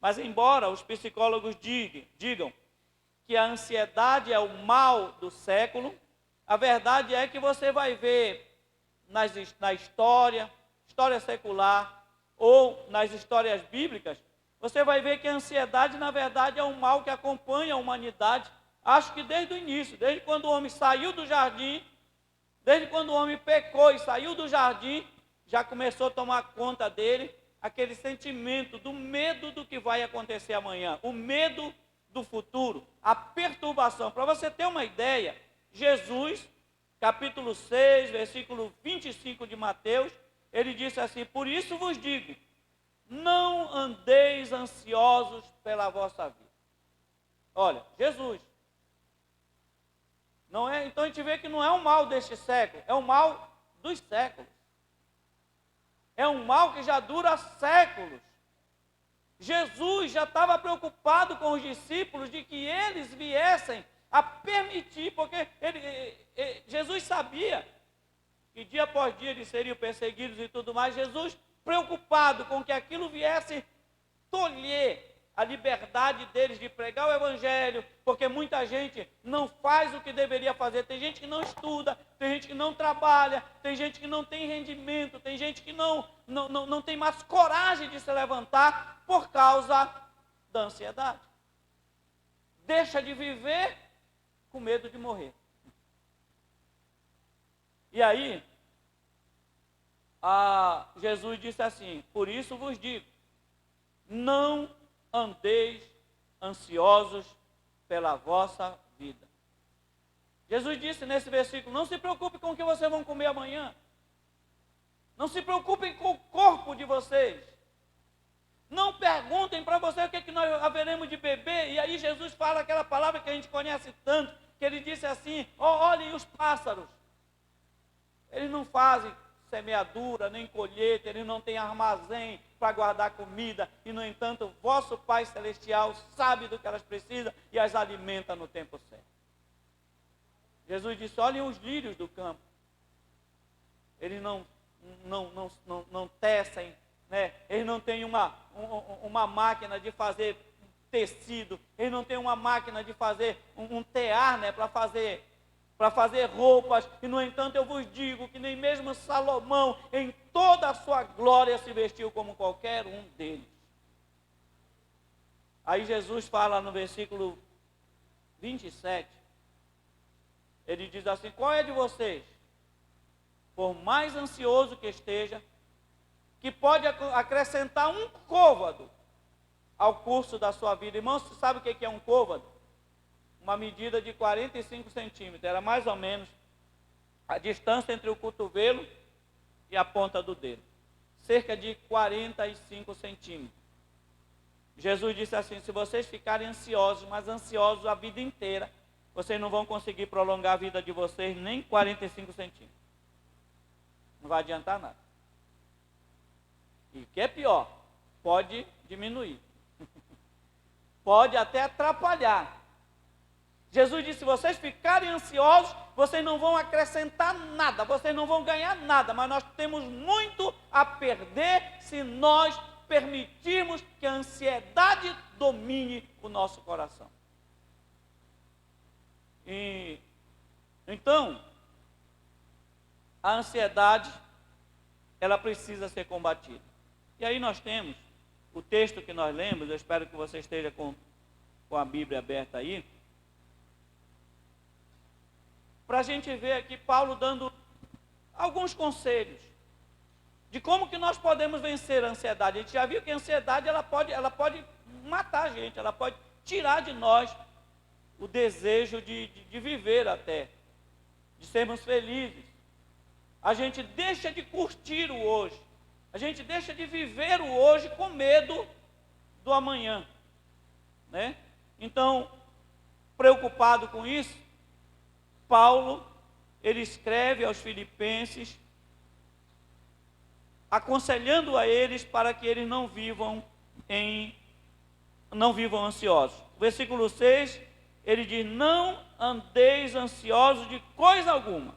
Speaker 6: Mas embora os psicólogos digam que a ansiedade é o mal do século, a verdade é que você vai ver na história secular ou nas histórias bíblicas, você vai ver que a ansiedade, na verdade, é um mal que acompanha a humanidade. Acho que desde o início, desde quando o homem saiu do jardim, desde quando o homem pecou e saiu do jardim, já começou a tomar conta dele aquele sentimento do medo do que vai acontecer amanhã, o medo do futuro, a perturbação. Para você ter uma ideia, Jesus, capítulo 6, versículo 25 de Mateus, ele disse assim: por isso vos digo, não andeis ansiosos pela vossa vida. Olha, Jesus. Não é, então a gente vê que não é um mal deste século, é um mal dos séculos. É um mal que já dura séculos. Jesus já estava preocupado com os discípulos de que eles viessem a permitir, porque Jesus sabia que dia após dia eles seriam perseguidos e tudo mais. Jesus, preocupado com que aquilo viesse tolher a liberdade deles de pregar o evangelho, porque muita gente não faz o que deveria fazer. Tem gente que não estuda, tem gente que não trabalha, tem gente que não tem rendimento, tem gente que não tem mais coragem de se levantar por causa da ansiedade. Deixa de viver com medo de morrer. E aí, Jesus disse assim: por isso vos digo, não andeis ansiosos pela vossa vida. Jesus disse nesse versículo: não se preocupe com o que vocês vão comer amanhã. Não se preocupem com o corpo de vocês. Não perguntem para vocês o que, que nós haveremos de beber. E aí Jesus fala aquela palavra que a gente conhece tanto, que ele disse assim: olhem os pássaros. Eles não fazem semeadura, nem colheita, eles não têm armazém para guardar comida, e no entanto o vosso Pai Celestial sabe do que elas precisam e as alimenta no tempo certo. Jesus disse: olhem os lírios do campo, eles não tecem, né? Eles não têm uma máquina de fazer tecido, eles não têm uma máquina de fazer um tear, né? para fazer roupas, e no entanto eu vos digo que nem mesmo Salomão, em toda a sua glória, se vestiu como qualquer um deles. Aí Jesus fala no versículo 27, ele diz assim: qual é de vocês, por mais ansioso que esteja, que pode acrescentar um côvado ao curso da sua vida? Irmãos, você sabe o que é um côvado? Uma medida de 45 centímetros, era mais ou menos a distância entre o cotovelo e a ponta do dedo, cerca de 45 centímetros. Jesus disse assim: se vocês ficarem ansiosos, mas ansiosos a vida inteira, vocês não vão conseguir prolongar a vida de vocês nem 45 centímetros. Não vai adiantar nada. E o que é pior, pode diminuir. Pode até atrapalhar. Jesus disse: se vocês ficarem ansiosos, vocês não vão acrescentar nada, vocês não vão ganhar nada, mas nós temos muito a perder se nós permitirmos que a ansiedade domine o nosso coração. E então, a ansiedade, ela precisa ser combatida. E aí nós temos o texto que nós lemos, eu espero que você esteja com a Bíblia aberta aí, para a gente ver aqui Paulo dando alguns conselhos de como que nós podemos vencer a ansiedade. A gente já viu que a ansiedade ela pode matar a gente, ela pode tirar de nós o desejo de viver até. de sermos felizes. A gente deixa de curtir o hoje. A gente deixa de viver o hoje com medo do amanhã, né? Então, preocupado com isso, Paulo, ele escreve aos Filipenses, aconselhando a eles para que eles não vivam ansiosos. Versículo 6, ele diz: não andeis ansiosos de coisa alguma.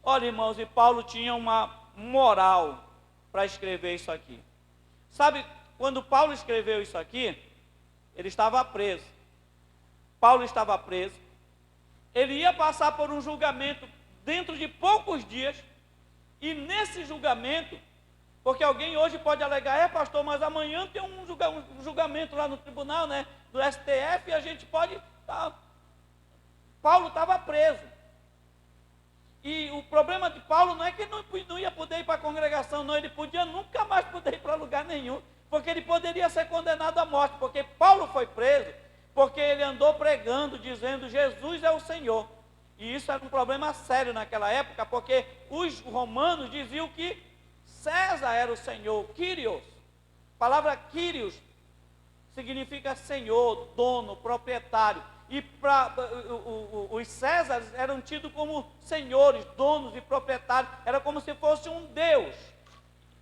Speaker 6: Olha, irmãos, e Paulo tinha uma moral para escrever isso aqui. Sabe, quando Paulo escreveu isso aqui, ele estava preso. Paulo estava preso. Ele ia passar por um julgamento dentro de poucos dias. E nesse julgamento, porque alguém hoje pode alegar: pastor, mas amanhã tem um julgamento lá no tribunal, né, do STF, e a gente pode... Paulo estava preso. E o problema de Paulo não é que ele não ia poder ir para a congregação, não. Ele podia nunca mais poder ir para lugar nenhum, porque ele poderia ser condenado à morte. Porque Paulo foi preso porque ele andou pregando, dizendo: Jesus é o Senhor. E isso era um problema sério naquela época, porque os romanos diziam que César era o Senhor, Kyrios. A palavra Kyrios significa Senhor, dono, proprietário. E os Césares eram tidos como senhores, donos e proprietários. Era como se fosse um Deus.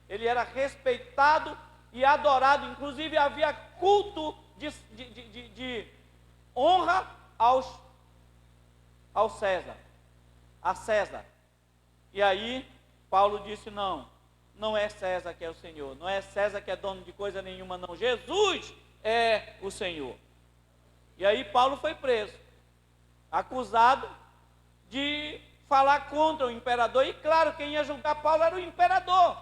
Speaker 6: Ele era respeitado e adorado. Inclusive havia culto de honra ao César, a César. E aí Paulo disse: não é César que é o Senhor, não é César que é dono de coisa nenhuma, não. Jesus é o Senhor. E aí Paulo foi preso, acusado de falar contra o imperador. E claro, quem ia julgar Paulo era o imperador.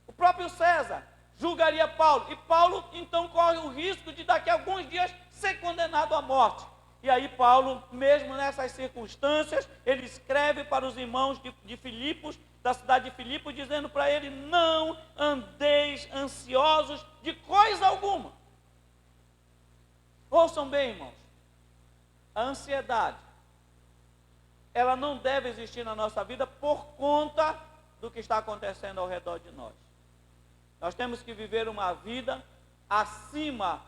Speaker 6: O próprio César julgaria Paulo. E Paulo então corre o risco de daqui a alguns dias ser condenado à morte. E aí Paulo, mesmo nessas circunstâncias, ele escreve para os irmãos de Filipos, da cidade de Filipos, dizendo para ele: não andeis ansiosos de coisa alguma. Ouçam bem, irmãos, a ansiedade, ela não deve existir na nossa vida por conta do que está acontecendo ao redor de nós. Nós temos que viver uma vida acima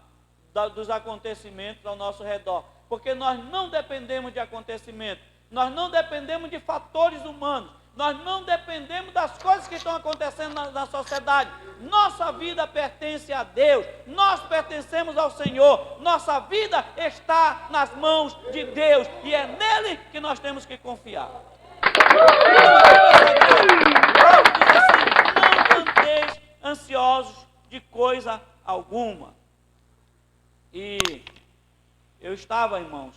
Speaker 6: dos acontecimentos ao nosso redor, porque nós não dependemos de acontecimentos, nós não dependemos de fatores humanos, nós não dependemos das coisas que estão acontecendo na sociedade. Nossa vida pertence a Deus, nós pertencemos ao Senhor, nossa vida está nas mãos de Deus, e é nele que nós temos que confiar. Paulo diz assim: não andeis ansiosos de coisa alguma. E eu estava, irmãos,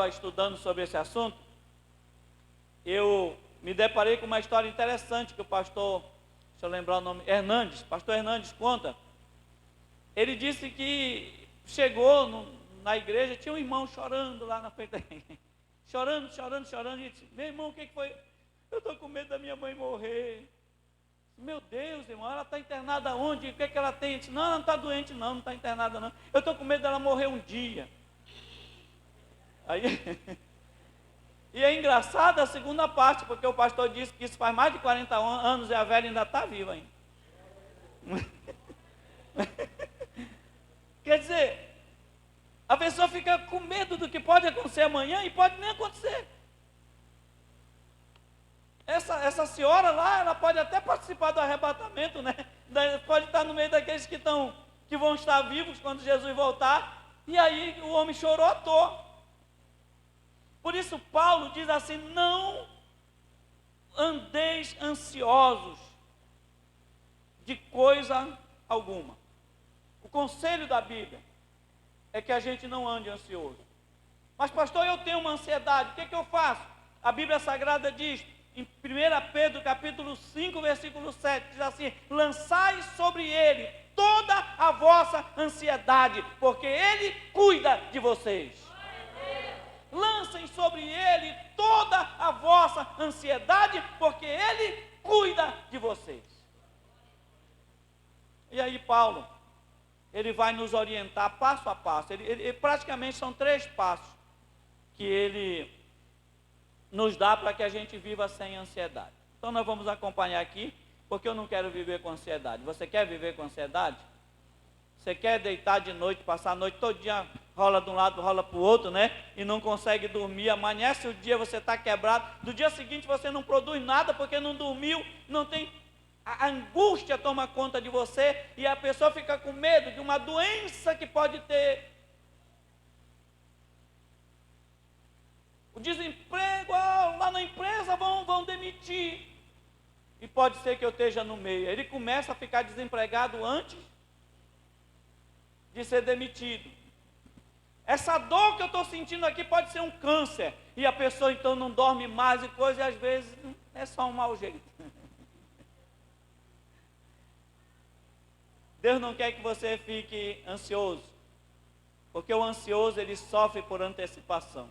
Speaker 6: estudando sobre esse assunto. Eu me deparei com uma história interessante que o pastor, deixa eu lembrar o nome, pastor Hernandes conta. Ele disse que chegou na igreja, tinha um irmão chorando lá na frente da igreja. Chorando, e disse: meu irmão, o que foi? Eu estou com medo da minha mãe morrer. Meu Deus, irmão, ela está internada onde? O que ela tem? Eu disse: não, ela não está doente não está internada não. Eu estou com medo dela morrer um dia. Aí... E é engraçado a segunda parte, porque o pastor disse que isso faz mais de 40 anos e a velha ainda está viva ainda. Quer dizer, a pessoa fica com medo do que pode acontecer amanhã e pode nem acontecer. Essa senhora lá, ela pode até participar do arrebatamento, né? Pode estar no meio daqueles que vão estar vivos quando Jesus voltar. E aí o homem chorou à toa. Por isso Paulo diz assim: não andeis ansiosos de coisa alguma. O conselho da Bíblia é que a gente não ande ansioso. Mas pastor, eu tenho uma ansiedade, o que eu faço? A Bíblia Sagrada diz, em 1 Pedro capítulo 5, versículo 7, diz assim: lançai sobre ele toda a vossa ansiedade, porque ele cuida de vocês. Lancem sobre ele toda a vossa ansiedade, porque ele cuida de vocês. E aí Paulo, ele vai nos orientar passo a passo. Ele praticamente são 3 passos que ele nos dá para que a gente viva sem ansiedade. Então nós vamos acompanhar aqui, porque eu não quero viver com ansiedade. Você quer viver com ansiedade? Você quer deitar de noite, passar a noite todo dia, rola de um lado, rola para o outro, né? E não consegue dormir, amanhece o dia, você está quebrado. Do dia seguinte você não produz nada porque não dormiu, não tem... A angústia toma conta de você e a pessoa fica com medo de uma doença que pode ter. O desemprego, lá na empresa vão demitir. E pode ser que eu esteja no meio. Ele começa a ficar desempregado antes de ser demitido. Essa dor que eu estou sentindo aqui pode ser um câncer. E a pessoa então não dorme mais e coisa, e às vezes é só um mau jeito. Deus não quer que você fique ansioso. Porque o ansioso, ele sofre por antecipação.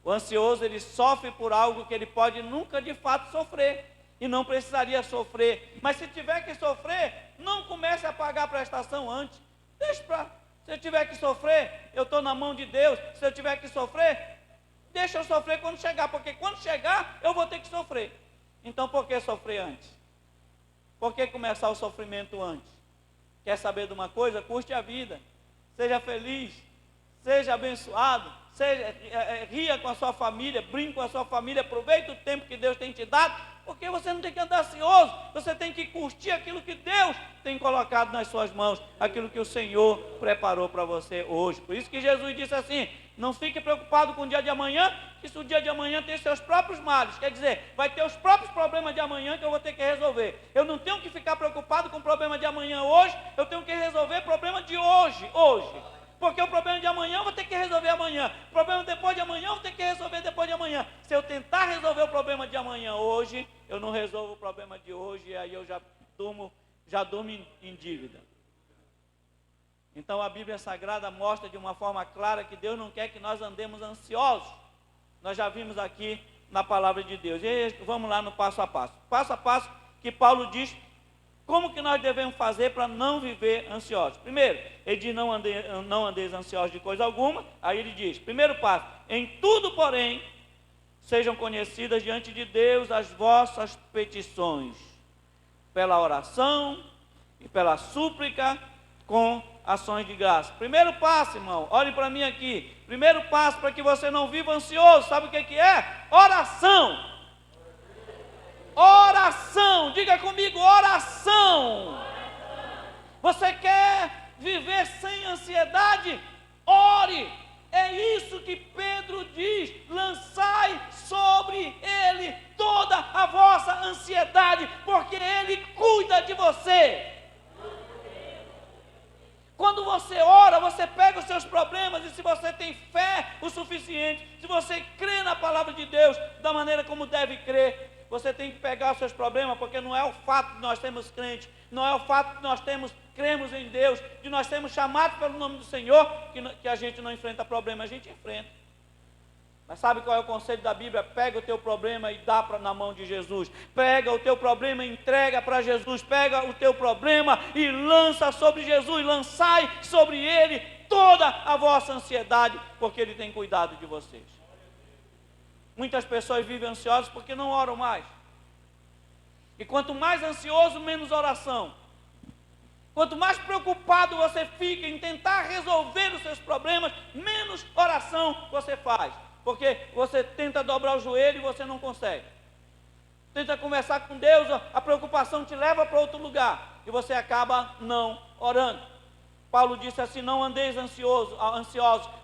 Speaker 6: O ansioso, ele sofre por algo que ele pode nunca de fato sofrer. E não precisaria sofrer. Mas se tiver que sofrer, não comece a pagar a prestação antes. Deixa para... Se eu tiver que sofrer, eu estou na mão de Deus. Se eu tiver que sofrer, deixa eu sofrer quando chegar. Porque quando chegar, eu vou ter que sofrer. Então por que sofrer antes? Por que começar o sofrimento antes? Quer saber de uma coisa? Curte a vida. Seja feliz. Seja abençoado. Ria com a sua família. Brinque com a sua família. Aproveite o tempo que Deus tem te dado. Porque você não tem que andar ansioso. Você tem que curtir aquilo que Deus tem colocado nas suas mãos. Aquilo que o Senhor preparou para você hoje. Por isso que Jesus disse assim: não fique preocupado com o dia de amanhã, que se o dia de amanhã tem seus próprios males. Quer dizer, vai ter os próprios problemas de amanhã que eu vou ter que resolver. Eu não tenho que ficar preocupado com o problema de amanhã hoje. Eu tenho que resolver o problema de hoje. Porque o problema de amanhã eu vou ter que resolver amanhã. O problema depois de amanhã eu vou ter que resolver depois de amanhã. Se eu tentar resolver o problema de amanhã hoje, eu não resolvo o problema de hoje e aí eu já durmo em dívida. Então a Bíblia Sagrada mostra de uma forma clara que Deus não quer que nós andemos ansiosos. Nós já vimos aqui na palavra de Deus. E vamos lá no passo a passo. Passo a passo que Paulo diz como que nós devemos fazer para não viver ansiosos. Primeiro, ele diz não andeis ansiosos de coisa alguma. Aí ele diz, primeiro passo, em tudo porém, sejam conhecidas diante de Deus as vossas petições, pela oração e pela súplica com ações de graça. Primeiro passo, irmão, olhe para mim aqui. Primeiro passo para que você não viva ansioso, sabe o que é? Oração. Oração, diga comigo, oração. Você quer viver sem ansiedade? Ore. É isso que Pedro diz: lançai sobre ele toda a vossa ansiedade, porque ele cuida de você. Quando você ora, você pega os seus problemas, e se você tem fé o suficiente, se você crê na palavra de Deus da maneira como deve crer, você tem que pegar os seus problemas, porque não é o fato de nós sermos crentes, não é o fato de nós cremos em Deus, de nós sermos chamados pelo nome do Senhor, que a gente não enfrenta problema, a gente enfrenta. Mas sabe qual é o conselho da Bíblia? Pega o teu problema e dá na mão de Jesus. Pega o teu problema e entrega para Jesus. Pega o teu problema e lança sobre Jesus. Lançai sobre Ele toda a vossa ansiedade, porque Ele tem cuidado de vocês. Muitas pessoas vivem ansiosas porque não oram mais. E quanto mais ansioso, menos oração. Quanto mais preocupado você fica em tentar resolver os seus problemas, menos oração você faz. Porque você tenta dobrar o joelho e você não consegue. Tenta conversar com Deus, a preocupação te leva para outro lugar. E você acaba não orando. Paulo disse assim: não andeis ansiosos,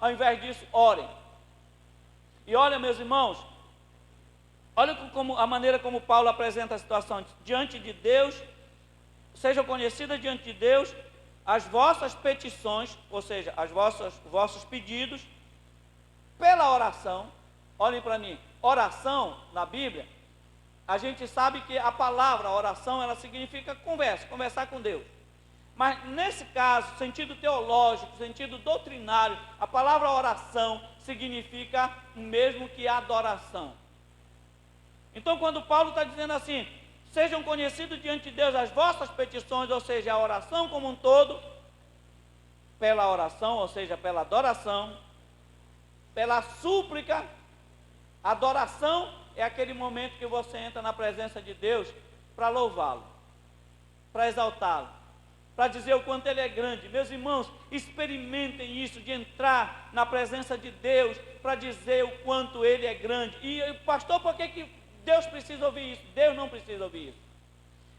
Speaker 6: ao invés disso, orem. E olha, meus irmãos, olha a maneira como Paulo apresenta a situação. Diante de Deus, sejam conhecidas diante de Deus as vossas petições, ou seja, os vossos pedidos, pela oração. Olhem para mim, oração na Bíblia, a gente sabe que a palavra oração, ela significa conversar com Deus. Mas nesse caso, sentido teológico, sentido doutrinário, a palavra oração significa o mesmo que adoração. Então quando Paulo está dizendo assim, sejam conhecidos diante de Deus as vossas petições, ou seja, a oração como um todo, pela oração, ou seja, pela adoração, pela súplica. Adoração é aquele momento que você entra na presença de Deus para louvá-lo, para exaltá-lo, para dizer o quanto Ele é grande. Meus irmãos, experimentem isso, de entrar na presença de Deus para dizer o quanto Ele é grande. E pastor, por que Deus precisa ouvir isso? Deus não precisa ouvir isso.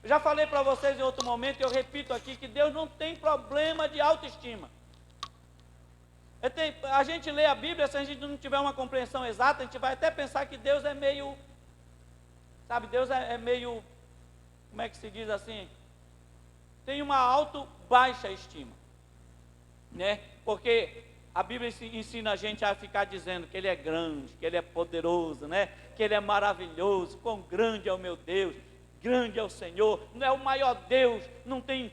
Speaker 6: Eu já falei para vocês em outro momento, e eu repito aqui, que Deus não tem problema de autoestima. A gente lê a Bíblia, se a gente não tiver uma compreensão exata, a gente vai até pensar que Deus é meio, sabe, Deus é meio, como é que se diz assim? Tem uma baixa estima, né? Porque a Bíblia ensina a gente a ficar dizendo que Ele é grande, que Ele é poderoso, né? Que Ele é maravilhoso, quão grande é o meu Deus. Grande é o Senhor, não é o maior Deus, não tem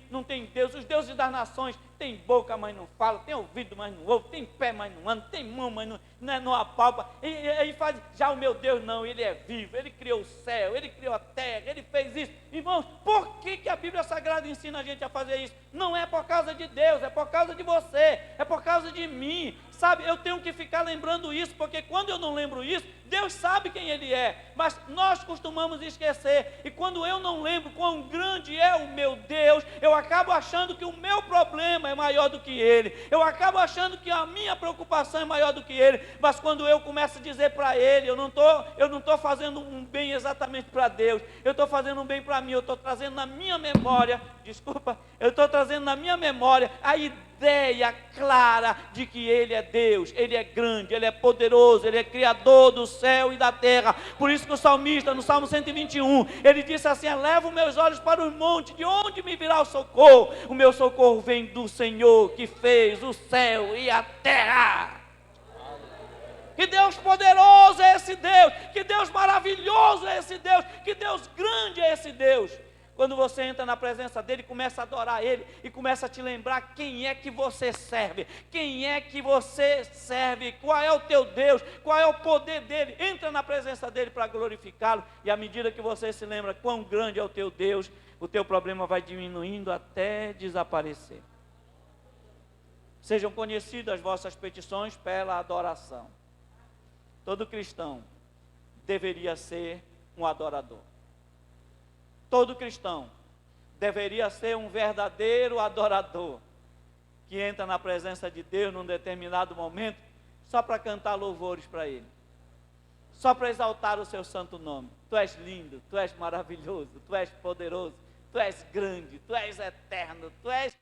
Speaker 6: Deus. Os deuses das nações têm boca, mas não fala, tem ouvido, mas não ouve, tem pé, mas não anda, tem mão, mas não apalpa. E faz, já o meu Deus não, Ele é vivo, Ele criou o céu, Ele criou a terra, Ele fez isso. Irmãos, por que a Bíblia Sagrada ensina a gente a fazer isso? Não é por causa de Deus, é por causa de você, é por causa de mim. Sabe, eu tenho que ficar lembrando isso, porque quando eu não lembro isso, Deus sabe quem Ele é, mas nós costumamos esquecer. E quando eu não lembro quão grande é o meu Deus, eu acabo achando que o meu problema é maior do que Ele, eu acabo achando que a minha preocupação é maior do que Ele. Mas quando eu começo a dizer para Ele, eu não estou fazendo um bem exatamente para Deus, eu estou fazendo um bem para mim, eu estou trazendo na minha memória, eu estou trazendo na minha memória a ideia clara de que Ele é Deus, Ele é grande, Ele é poderoso, Ele é criador do céu e da terra. Por isso que o salmista, no Salmo 121, ele disse assim: eleva os meus olhos para os montes, de onde me virá o socorro? O meu socorro vem do Senhor, que fez o céu e a terra. Que Deus poderoso é esse Deus, que Deus maravilhoso é esse Deus, que Deus grande é esse Deus. Quando você entra na presença dEle, começa a adorar Ele e começa a te lembrar quem é que você serve, quem é que você serve, qual é o teu Deus, qual é o poder dEle. Entra na presença dEle para glorificá-lo, e à medida que você se lembra quão grande é o teu Deus, o teu problema vai diminuindo até desaparecer. Sejam conhecidas as vossas petições pela adoração. Todo cristão deveria ser um adorador. Todo cristão deveria ser um verdadeiro adorador, que entra na presença de Deus num determinado momento, só para cantar louvores para Ele, só para exaltar o seu santo nome. Tu és lindo, Tu és maravilhoso, Tu és poderoso, Tu és grande, Tu és eterno, Tu és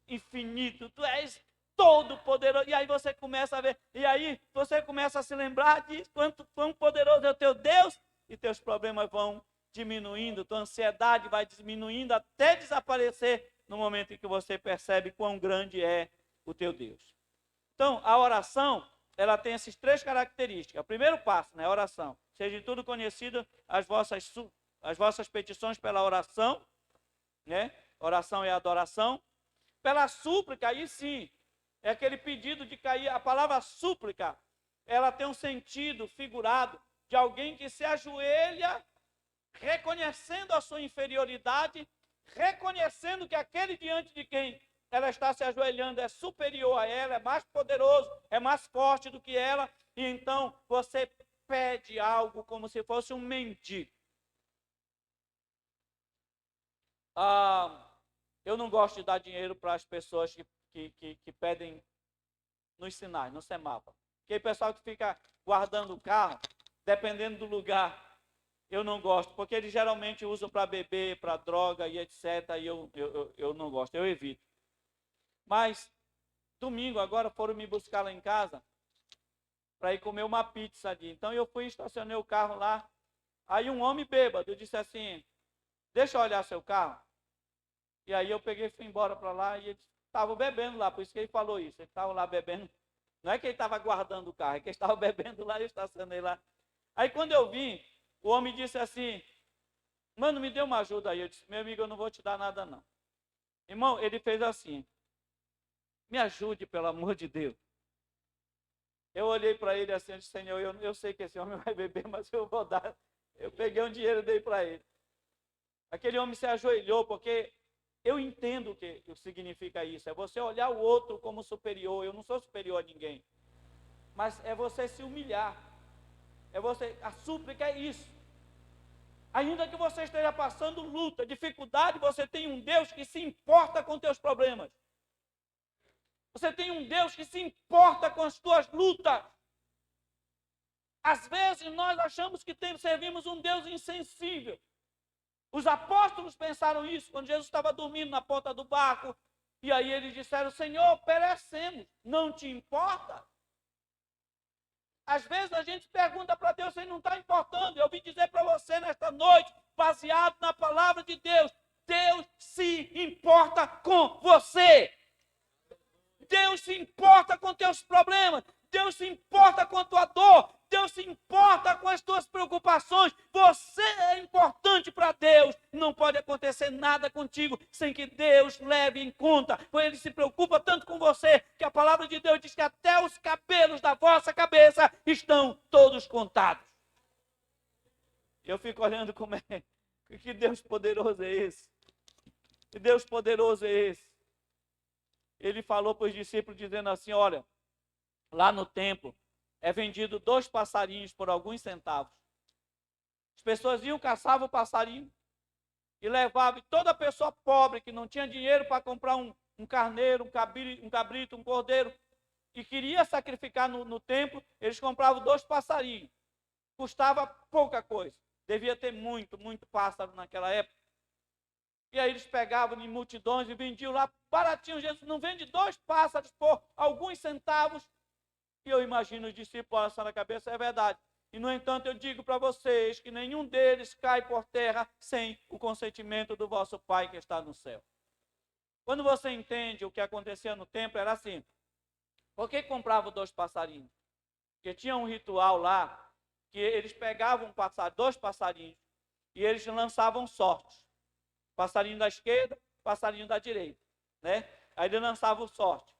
Speaker 6: infinito, Tu és todo poderoso. E aí você começa a ver, e aí você começa a se lembrar de quão poderoso é o teu Deus, e teus problemas vão diminuindo, tua ansiedade vai diminuindo até desaparecer no momento em que você percebe quão grande é o teu Deus. Então, a oração, ela tem essas três características. O primeiro passo, né, a oração. Seja de tudo conhecido as vossas petições pela oração, né? Oração é adoração. Pela súplica, aí sim, é aquele pedido de cair. A palavra súplica, ela tem um sentido figurado de alguém que se ajoelha, reconhecendo a sua inferioridade, reconhecendo que aquele diante de quem ela está se ajoelhando é superior a ela, é mais poderoso, é mais forte do que ela, e então você pede algo como se fosse um mendigo. Eu não gosto de dar dinheiro para as pessoas que pedem nos sinais, no semáforo. Aquele pessoal que fica guardando o carro, dependendo do lugar, eu não gosto, porque eles geralmente usam para beber, para droga e etc. E eu não gosto, eu evito. Mas, domingo agora foram me buscar lá em casa para ir comer uma pizza ali. Então eu fui e estacionei o carro lá. Aí um homem bêbado disse assim: deixa eu olhar seu carro. E aí eu peguei e fui embora para lá, e ele estava bebendo lá, por isso que ele falou isso. Ele estava lá bebendo. Não é que ele estava guardando o carro, é que ele estava bebendo lá e eu estacionei lá. Aí quando eu vim, o homem disse assim: mano, me dê uma ajuda aí. Eu disse: meu amigo, eu não vou te dar nada não. Irmão, ele fez assim: me ajude, pelo amor de Deus. Eu olhei para ele assim, eu disse: Senhor, eu sei que esse homem vai beber, mas eu vou dar. Eu peguei um dinheiro e dei para ele. Aquele homem se ajoelhou, porque Eu entendo o que significa isso. É você olhar o outro como superior. Eu não sou superior a ninguém. Mas é você se humilhar. A súplica é isso. Ainda que você esteja passando luta, dificuldade, você tem um Deus que se importa com teus problemas. Você tem um Deus que se importa com as tuas lutas. Às vezes nós achamos que servimos um Deus insensível. Os apóstolos pensaram isso quando Jesus estava dormindo na ponta do barco. E aí eles disseram: Senhor, perecemos, não te importa? Às vezes a gente pergunta para Deus se Ele não está importando. Eu vim dizer para você nesta noite, baseado na palavra de Deus, Deus se importa com você. Deus se importa com teus problemas. Deus se importa com a tua dor. Deus se importa com as tuas preocupações. Você é importante para Deus. Não pode acontecer nada contigo sem que Deus leve em conta. Pois Ele se preocupa tanto com você que a palavra de Deus diz que até os cabelos da vossa cabeça estão todos contados. Eu fico olhando como é. Que Deus poderoso é esse? Que Deus poderoso é esse? Ele falou para os discípulos dizendo assim: olha, lá no templo é vendido 2 passarinhos por alguns centavos. As pessoas iam, caçavam o passarinho e levavam. Toda pessoa pobre que não tinha dinheiro para comprar um carneiro, um cabrito, um cordeiro, e queria sacrificar no templo, eles compravam 2 passarinhos. Custava pouca coisa. Devia ter muito pássaro naquela época. E aí eles pegavam em multidões e vendiam lá baratinho. Jesus não vende 2 pássaros por alguns centavos. E eu imagino os discípulos balançando a cabeça, é verdade. E no entanto eu digo para vocês que nenhum deles cai por terra sem o consentimento do vosso Pai que está no céu. Quando você entende o que acontecia no templo, era assim. Por que compravam 2 passarinhos? Porque tinha um ritual lá, que eles pegavam 2 passarinhos e eles lançavam sortes. Passarinho da esquerda, passarinho da direita, né? Aí ele lançava sorte.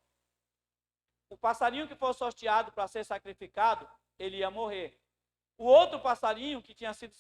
Speaker 6: O passarinho que for sorteado para ser sacrificado, ele ia morrer. O outro passarinho que tinha sido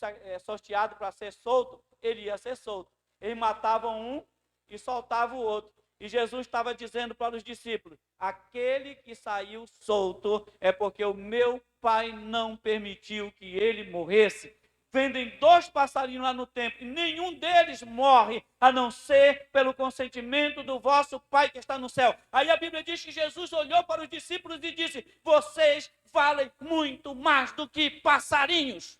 Speaker 6: sorteado para ser solto, ele ia ser solto. Eles matavam um e soltavam o outro. E Jesus estava dizendo para os discípulos: aquele que saiu solto é porque o meu Pai não permitiu que ele morresse. Vendem 2 passarinhos lá no templo e nenhum deles morre, a não ser pelo consentimento do vosso Pai que está no céu. Aí a Bíblia diz que Jesus olhou para os discípulos e disse: vocês valem muito mais do que passarinhos.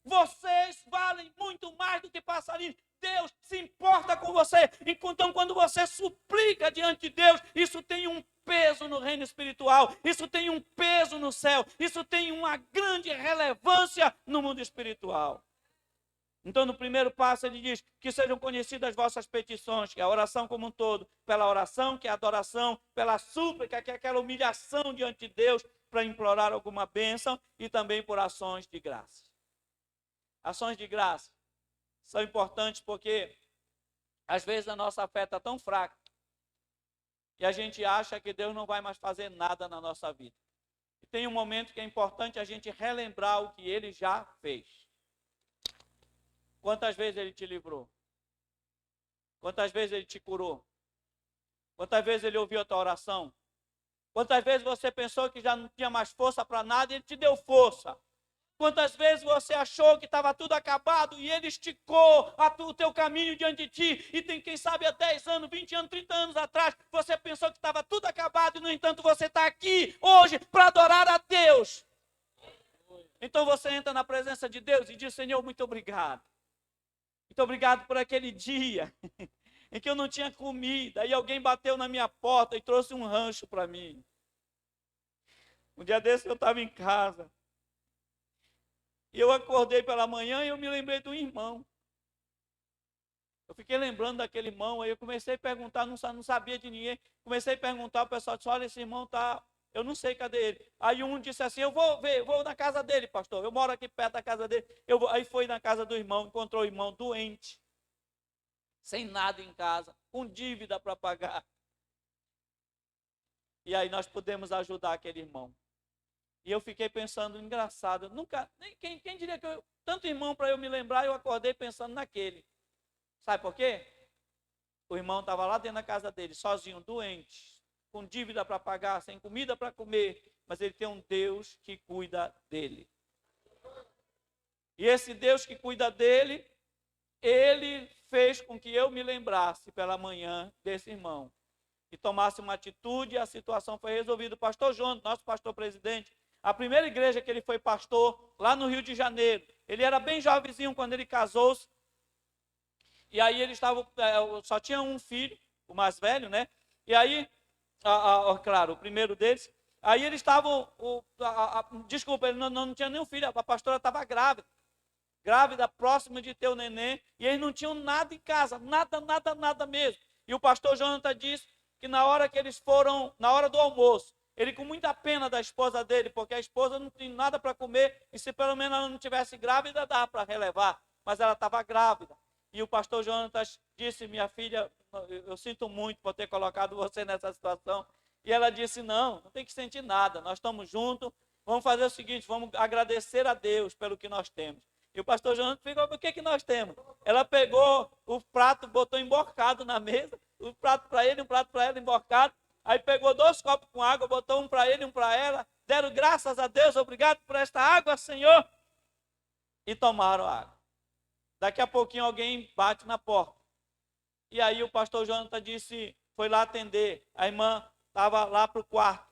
Speaker 6: Vocês valem muito mais do que passarinhos. Deus se importa com você. Então, quando você suplica diante de Deus, isso tem um peso no reino espiritual. Isso tem um peso no céu. Isso tem uma grande relevância no mundo espiritual. Então, no primeiro passo, ele diz que sejam conhecidas as vossas petições, que é a oração como um todo, pela oração, que é a adoração, pela súplica, que é aquela humilhação diante de Deus para implorar alguma bênção, e também por ações de graça. Ações de graça são importantes porque, às vezes, a nossa fé está tão fraca que a gente acha que Deus não vai mais fazer nada na nossa vida. E tem um momento que é importante a gente relembrar o que Ele já fez. Quantas vezes Ele te livrou? Quantas vezes Ele te curou? Quantas vezes Ele ouviu a tua oração? Quantas vezes você pensou que já não tinha mais força para nada e Ele te deu força? Quantas vezes você achou que estava tudo acabado e Ele esticou o teu caminho diante de ti, e tem, quem sabe, há 10 anos, 20 anos, 30 anos atrás, você pensou que estava tudo acabado e, no entanto, você está aqui hoje para adorar a Deus. Então você entra na presença de Deus e diz: Senhor, muito obrigado. Muito obrigado por aquele dia em que eu não tinha comida e alguém bateu na minha porta e trouxe um rancho para mim. Um dia desse eu estava em casa. E eu acordei pela manhã e eu me lembrei do irmão. Eu fiquei lembrando daquele irmão, aí eu comecei a perguntar, não sabia de ninguém. Comecei a perguntar, o pessoal disse: olha, esse irmão está, eu não sei cadê ele. Aí um disse assim: eu vou na casa dele, pastor. Eu moro aqui perto da casa dele. Aí foi na casa do irmão, encontrou o irmão doente, sem nada em casa, com dívida para pagar. E aí nós pudemos ajudar aquele irmão. E eu fiquei pensando, engraçado, quem diria que tanto irmão para eu me lembrar, eu acordei pensando naquele. Sabe por quê? O irmão estava lá dentro da casa dele, sozinho, doente, com dívida para pagar, sem comida para comer, mas ele tem um Deus que cuida dele. E esse Deus que cuida dele, ele fez com que eu me lembrasse pela manhã desse irmão e tomasse uma atitude, e a situação foi resolvida. O pastor João, nosso pastor presidente, a primeira igreja que ele foi pastor, lá no Rio de Janeiro, ele era bem jovenzinho quando ele casou-se, e aí ele estava, só tinha um filho, o mais velho, né? E aí, claro, o primeiro deles, aí eles estavam, desculpa, ele não tinha nenhum filho, a pastora estava grávida, próxima de ter o neném, e eles não tinham nada em casa, nada mesmo. E o pastor Jonathan disse que na hora que eles foram, na hora do almoço, ele com muita pena da esposa dele, porque a esposa não tinha nada para comer, e se pelo menos ela não tivesse grávida, dava para relevar, mas ela estava grávida. E o pastor Jonathan disse, minha filha, eu sinto muito por ter colocado você nessa situação. E ela disse, não tem que sentir nada, nós estamos juntos, vamos fazer o seguinte, vamos agradecer a Deus pelo que nós temos. E o pastor Jonathan ficou, o que nós temos? Ela pegou o prato, botou emborcado na mesa, um prato para ele, um prato para ela, emborcado. Aí pegou 2 copos com água, botou um para ele, um para ela. Deram graças a Deus, obrigado por esta água, Senhor. E tomaram a água. Daqui a pouquinho alguém bate na porta. E aí o pastor Jonathan disse, foi lá atender. A irmã estava lá para o quarto.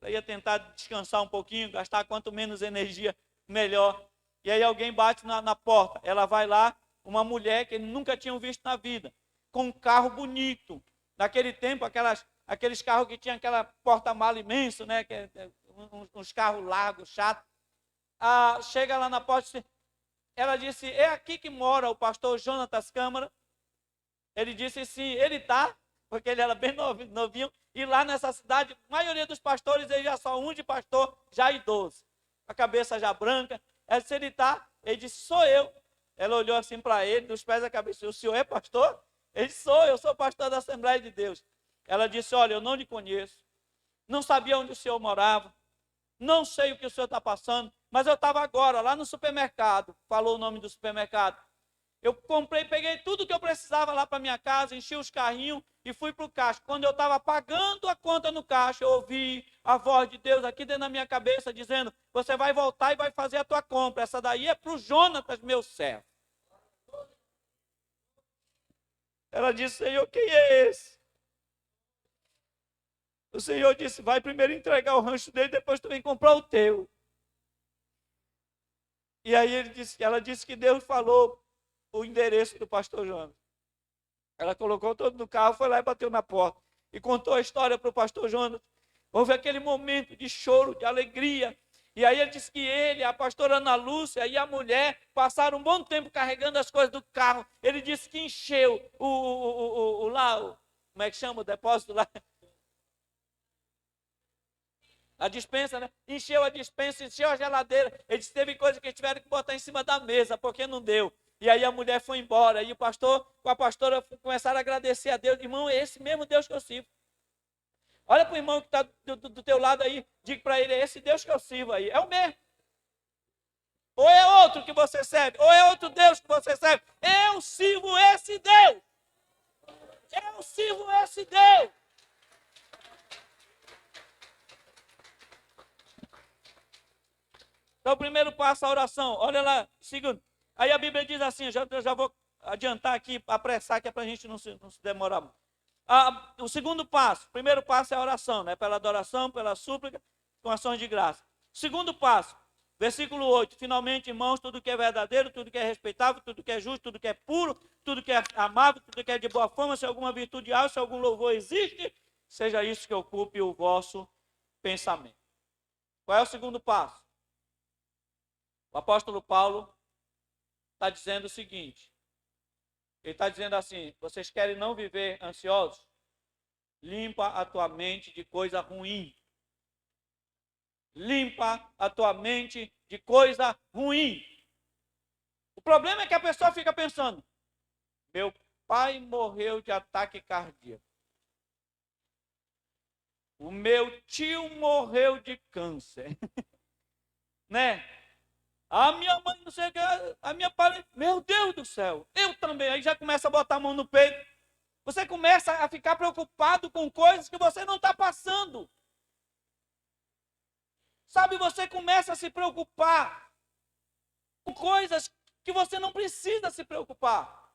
Speaker 6: Ela ia tentar descansar um pouquinho, gastar quanto menos energia, melhor. E aí alguém bate na porta. Ela vai lá, uma mulher que ele nunca tinha visto na vida, com um carro bonito. Naquele tempo, aqueles carros que tinha aquela porta-mala imenso, né? Uns carros largos, chatos. Chega lá na porta, ela disse, é aqui que mora o pastor Jonatas Câmara? Ele disse, sim, ele está, porque ele era bem novinho. E lá nessa cidade, a maioria dos pastores, ele já só um de pastor, já idoso. A cabeça já branca. Ela disse, ele está? Ele disse, sou eu. Ela olhou assim para ele, dos pés à cabeça, o senhor é pastor? Ele disse, eu sou pastor da Assembleia de Deus. Ela disse, olha, eu não lhe conheço, não sabia onde o senhor morava, não sei o que o senhor está passando, mas eu estava agora lá no supermercado, falou o nome do supermercado. Eu comprei, peguei tudo que eu precisava lá para minha casa, enchi os carrinhos e fui para o caixa. Quando eu estava pagando a conta no caixa, eu ouvi a voz de Deus aqui dentro da minha cabeça dizendo, você vai voltar e vai fazer a tua compra. Essa daí é para o Jonatas, meu servo. Ela disse, Senhor, quem é esse? O Senhor disse, vai primeiro entregar o rancho dele, depois tu vem comprar o teu. E aí ela disse que Deus falou o endereço do pastor Jonas. Ela colocou todo no carro, foi lá e bateu na porta. E contou a história para o pastor Jonas. Houve aquele momento de choro, de alegria. E aí ele disse que ele, a pastora Ana Lúcia e a mulher passaram um bom tempo carregando as coisas do carro. Ele disse que encheu como é que chama o depósito lá? A despensa, né? Encheu a despensa, encheu a geladeira. Ele disse, teve coisa que tiveram que botar em cima da mesa, porque não deu. E aí a mulher foi embora. E o pastor com a pastora começaram a agradecer a Deus. Irmão, é esse mesmo Deus que eu sirvo. Olha para o irmão que está do teu lado aí. Diga para ele, é esse Deus que eu sirvo aí. É o mesmo. Ou é outro que você serve. Ou é outro Deus que você serve. Eu sirvo esse Deus. Eu sirvo esse Deus. Então, o primeiro passo, a oração. Olha lá, segundo. Aí a Bíblia diz assim, eu já vou adiantar aqui, apressar, que é para a gente não se demorar muito. O segundo passo, o primeiro passo é a oração, né? Pela adoração, pela súplica, com ações de graça. Segundo passo, versículo 8. Finalmente, irmãos, tudo que é verdadeiro, tudo que é respeitável, tudo que é justo, tudo que é puro, tudo que é amável, tudo que é de boa fama, se alguma virtude há, se algum louvor existe, seja isso que ocupe o vosso pensamento. Qual é o segundo passo? O apóstolo Paulo está dizendo o seguinte, ele está dizendo assim, vocês querem não viver ansiosos? Limpa a tua mente de coisa ruim. Limpa a tua mente de coisa ruim. O problema é que a pessoa fica pensando, meu pai morreu de ataque cardíaco. O meu tio morreu de câncer. Né? A minha mãe, não sei o que, a minha parente, meu Deus do céu, eu também. Aí já começa a botar a mão no peito. Você começa a ficar preocupado com coisas que você não está passando. Sabe, você começa a se preocupar com coisas que você não precisa se preocupar.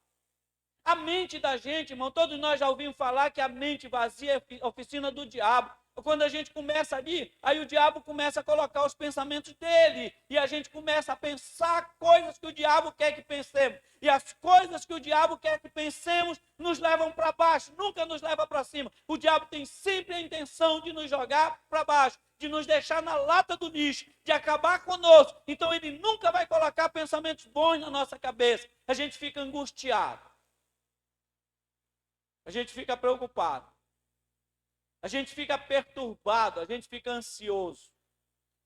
Speaker 6: A mente da gente, irmão, todos nós já ouvimos falar que a mente vazia é a oficina do diabo. Quando a gente começa ali, aí o diabo começa a colocar os pensamentos dele. E a gente começa a pensar coisas que o diabo quer que pensemos. E as coisas que o diabo quer que pensemos nos levam para baixo, nunca nos leva para cima. O diabo tem sempre a intenção de nos jogar para baixo, de nos deixar na lata do lixo, de acabar conosco. Então ele nunca vai colocar pensamentos bons na nossa cabeça. A gente fica angustiado. A gente fica preocupado. A gente fica perturbado, a gente fica ansioso.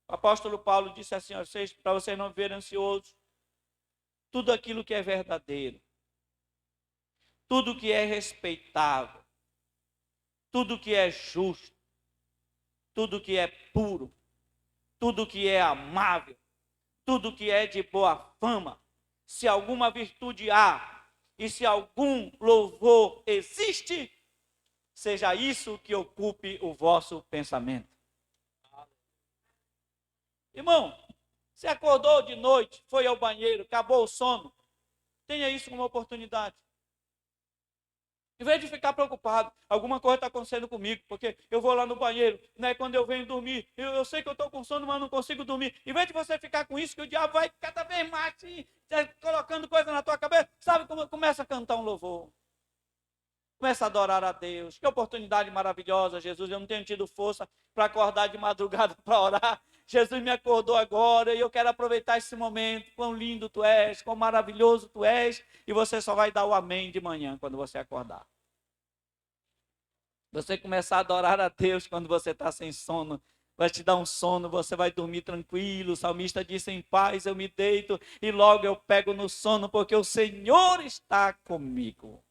Speaker 6: O apóstolo Paulo disse assim, para vocês não viverem ansiosos, tudo aquilo que é verdadeiro, tudo que é respeitável, tudo que é justo, tudo que é puro, tudo que é amável, tudo que é de boa fama, se alguma virtude há e se algum louvor existe, seja isso que ocupe o vosso pensamento. Irmão, você acordou de noite, foi ao banheiro, acabou o sono, tenha isso como oportunidade. Em vez de ficar preocupado, alguma coisa está acontecendo comigo, porque eu vou lá no banheiro, né, quando eu venho dormir, eu sei que eu estou com sono, mas não consigo dormir. Em vez de você ficar com isso, que o diabo vai cada vez mais colocando coisa na tua cabeça, sabe como começa a cantar um louvor. Começa a adorar a Deus. Que oportunidade maravilhosa, Jesus. Eu não tenho tido força para acordar de madrugada para orar. Jesus me acordou agora e eu quero aproveitar esse momento. Quão lindo tu és, quão maravilhoso tu és. E você só vai dar o amém de manhã quando você acordar. Você começar a adorar a Deus quando você está sem sono. Vai te dar um sono, você vai dormir tranquilo. O salmista disse, em paz eu me deito e logo eu pego no sono, porque o Senhor está comigo.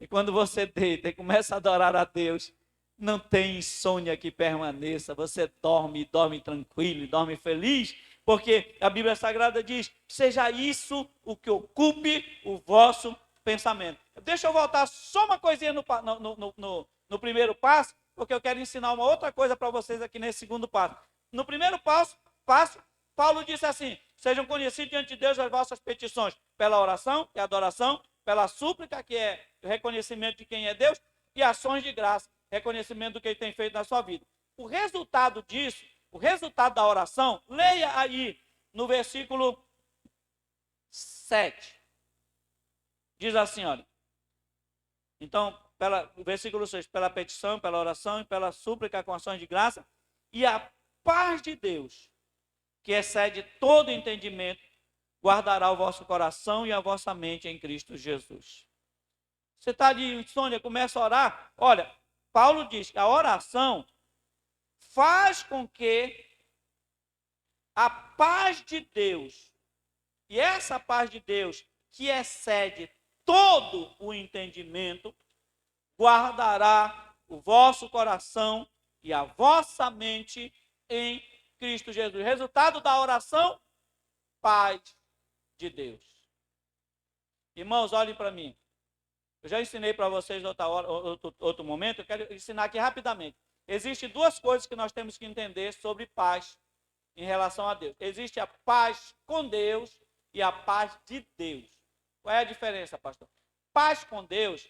Speaker 6: E quando você deita e começa a adorar a Deus, não tem insônia que permaneça. Você dorme tranquilo, dorme feliz, porque a Bíblia Sagrada diz, seja isso o que ocupe o vosso pensamento. Deixa eu voltar só uma coisinha no primeiro passo, porque eu quero ensinar uma outra coisa para vocês aqui nesse segundo passo. No primeiro passo, Paulo disse assim, sejam conhecidos diante de Deus as vossas petições, pela oração, que é adoração, pela súplica, que é o reconhecimento de quem é Deus, e ações de graça, reconhecimento do que ele tem feito na sua vida. O resultado disso, o resultado da oração, leia aí no versículo 7. Diz assim, olha. Então, versículo 6, pela petição, pela oração e pela súplica com ações de graça, e a paz de Deus, que excede todo entendimento, guardará o vosso coração e a vossa mente em Cristo Jesus. Você está de insônia, começa a orar. Olha, Paulo diz que a oração faz com que a paz de Deus, e essa paz de Deus, que excede todo o entendimento, guardará o vosso coração e a vossa mente em Cristo Jesus. Resultado da oração, paz de Deus. Irmãos, olhem para mim. Eu já ensinei para vocês outro momento, eu quero ensinar aqui rapidamente. Existem duas coisas que nós temos que entender sobre paz em relação a Deus. Existe a paz com Deus e a paz de Deus. Qual é a diferença, pastor? Paz com Deus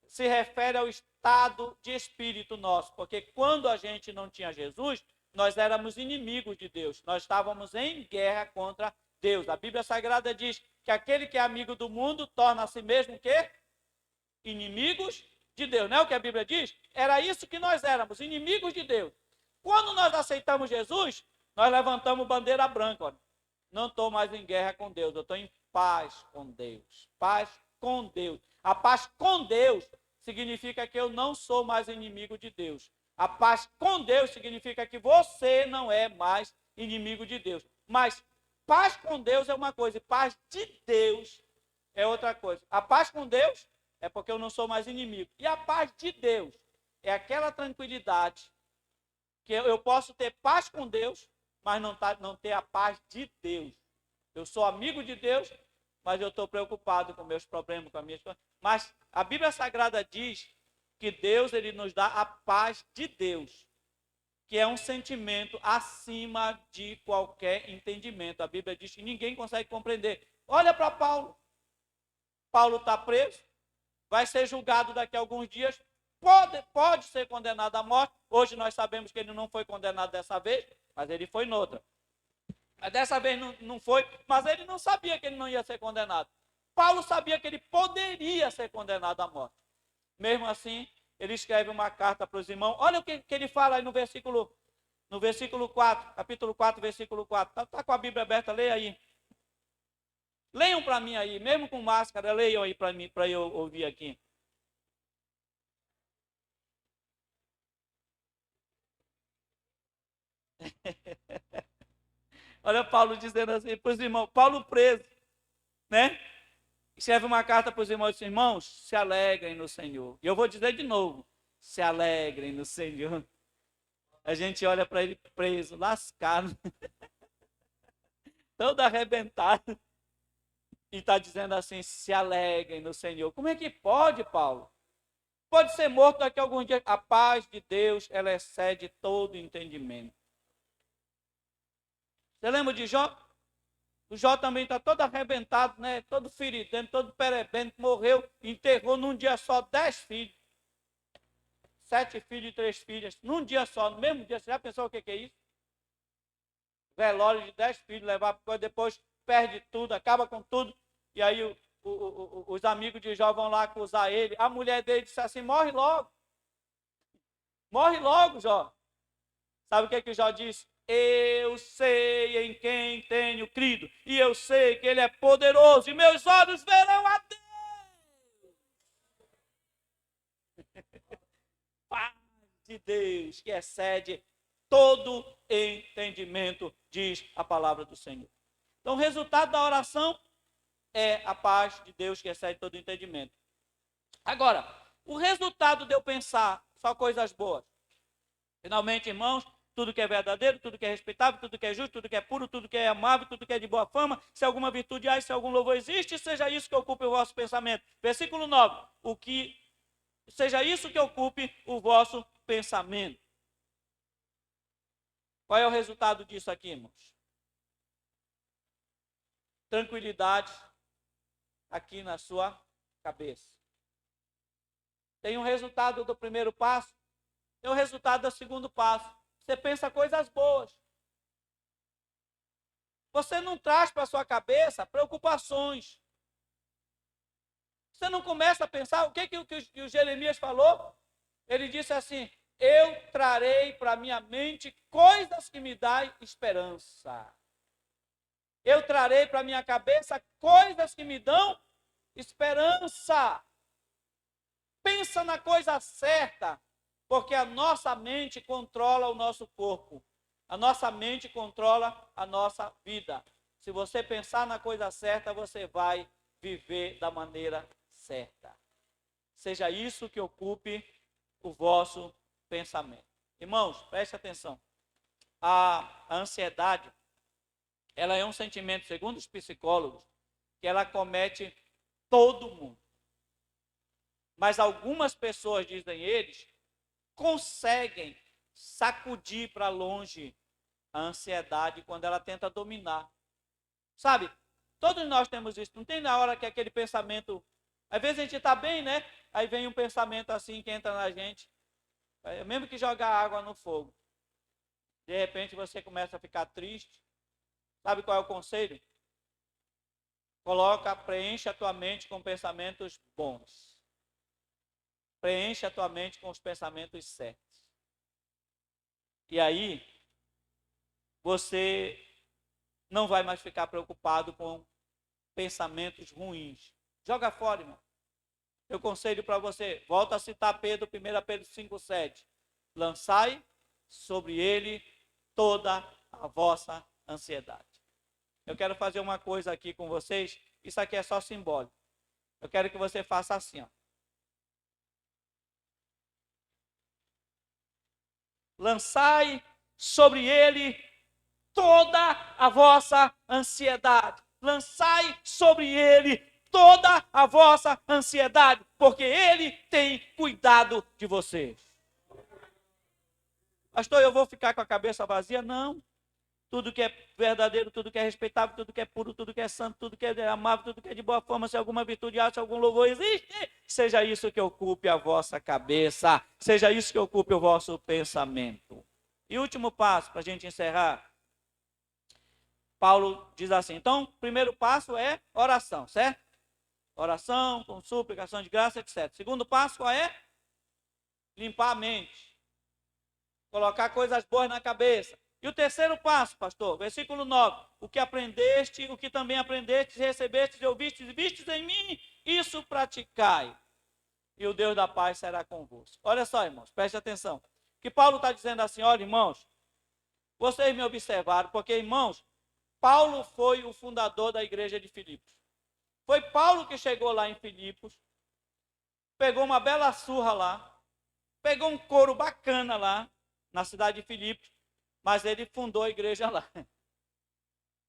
Speaker 6: se refere ao estado de espírito nosso, porque quando a gente não tinha Jesus, nós éramos inimigos de Deus, nós estávamos em guerra contra Deus. A Bíblia Sagrada diz que aquele que é amigo do mundo torna a si mesmo o quê? Inimigos de Deus. Não é o que a Bíblia diz? Era isso que nós éramos, inimigos de Deus. Quando nós aceitamos Jesus, nós levantamos bandeira branca. Olha. Não estou mais em guerra com Deus, eu estou em paz com Deus. Paz com Deus. A paz com Deus significa que eu não sou mais inimigo de Deus. A paz com Deus significa que você não é mais inimigo de Deus. Mas paz com Deus é uma coisa e paz de Deus é outra coisa. A paz com Deus é porque eu não sou mais inimigo. E a paz de Deus é aquela tranquilidade que eu posso ter paz com Deus mas não ter a paz de Deus. Eu sou amigo de Deus, mas eu estou preocupado com meus problemas, com as minhas coisas. Mas a Bíblia Sagrada diz que Deus, ele nos dá a paz de Deus, que é um sentimento acima de qualquer entendimento. A Bíblia diz que ninguém consegue compreender. Olha para Paulo. Paulo está preso, vai ser julgado daqui a alguns dias, pode ser condenado à morte. Hoje nós sabemos que ele não foi condenado dessa vez, mas ele foi noutra. Mas dessa vez não foi, mas ele não sabia que ele não ia ser condenado. Paulo sabia que ele poderia ser condenado à morte. Mesmo assim, ele escreve uma carta para os irmãos. Olha o que ele fala aí no versículo 4, capítulo 4, versículo 4. Está com a Bíblia aberta, leia aí. Leiam para mim aí, mesmo com máscara, leiam aí para mim, para eu ouvir aqui. Olha Paulo dizendo assim para os irmãos, Paulo preso, né? Escreve uma carta para os irmãos, irmãos, se alegrem no Senhor. E eu vou dizer de novo, se alegrem no Senhor. A gente olha para ele preso, lascado, todo arrebentado, e está dizendo assim, se alegrem no Senhor. Como é que pode, Paulo? Pode ser morto daqui a alguns dias. A paz de Deus, ela excede todo entendimento. Você lembra de Jó? O Jó também está todo arrebentado, né? Todo feridento, todo perebento, morreu, enterrou num dia só 10 filhos. 7 filhos e 3 filhas, num dia só, no mesmo dia. Você já pensou o que é isso? Velório de 10 filhos, levar, depois perde tudo, acaba com tudo. E aí os amigos de Jó vão lá acusar ele. A mulher dele disse assim, morre logo. Morre logo, Jó. Sabe o que Jó disse? Eu sei em quem tenho crido, e eu sei que ele é poderoso, e meus olhos verão a Deus. Paz de Deus, que excede todo entendimento, diz a palavra do Senhor. Então, o resultado da oração é a paz de Deus, que excede todo entendimento. Agora, o resultado de eu pensar só coisas boas. Finalmente, irmãos, tudo que é verdadeiro, tudo que é respeitável, tudo que é justo, tudo que é puro, tudo que é amável, tudo que é de boa fama, se alguma virtude há, se algum louvor existe, seja isso que ocupe o vosso pensamento. Versículo 9. Seja isso que ocupe o vosso pensamento. Qual é o resultado disso aqui, irmãos? Tranquilidade aqui na sua cabeça. Tem um resultado do primeiro passo, tem um resultado do segundo passo. Você pensa coisas boas. Você não traz para a sua cabeça preocupações. Você não começa a pensar, o que o Jeremias falou? Ele disse assim, eu trarei para a minha mente coisas que me dão esperança. Eu trarei para a minha cabeça coisas que me dão esperança. Pensa na coisa certa. Porque a nossa mente controla o nosso corpo. A nossa mente controla a nossa vida. Se você pensar na coisa certa, você vai viver da maneira certa. Seja isso que ocupe o vosso pensamento. Irmãos, preste atenção. A ansiedade, ela é um sentimento, segundo os psicólogos, que ela acomete todo mundo. Mas algumas pessoas, dizem eles, conseguem sacudir para longe a ansiedade quando ela tenta dominar. Sabe, todos nós temos isso. Não tem na hora que aquele pensamento... Às vezes a gente está bem, né? Aí vem um pensamento assim que entra na gente. É mesmo que jogar água no fogo. De repente você começa a ficar triste. Sabe qual é o conselho? Preenche a tua mente com pensamentos bons. Preenche a tua mente com os pensamentos certos. E aí, você não vai mais ficar preocupado com pensamentos ruins. Joga fora, irmão. Eu conselho para você, volta a citar Pedro, 1 Pedro 5,7. Lançai sobre ele toda a vossa ansiedade. Eu quero fazer uma coisa aqui com vocês, isso aqui é só simbólico. Eu quero que você faça assim, ó. Lançai sobre ele toda a vossa ansiedade. Lançai sobre ele toda a vossa ansiedade, porque ele tem cuidado de vocês. Pastor, eu vou ficar com a cabeça vazia? Não. Tudo que é verdadeiro, tudo que é respeitável, tudo que é puro, tudo que é santo, tudo que é amável, tudo que é de boa forma, se alguma virtude há, se algum louvor existe, seja isso que ocupe a vossa cabeça, seja isso que ocupe o vosso pensamento. E último passo, para a gente encerrar, Paulo diz assim, então, o primeiro passo é oração, certo? Oração, com súplica, ação de graça, etc. Segundo passo, qual é? Limpar a mente. Colocar coisas boas na cabeça. E o terceiro passo, pastor, versículo 9. O que aprendeste, o que também aprendeste, recebeste e ouvistes e vistes em mim, isso praticai. E o Deus da paz será convosco. Olha só, irmãos, preste atenção. Que Paulo está dizendo assim, olha, irmãos, vocês me observaram, porque, irmãos, Paulo foi o fundador da igreja de Filipos. Foi Paulo que chegou lá em Filipos, pegou uma bela surra lá, pegou um couro bacana lá, na cidade de Filipos, mas ele fundou a igreja lá.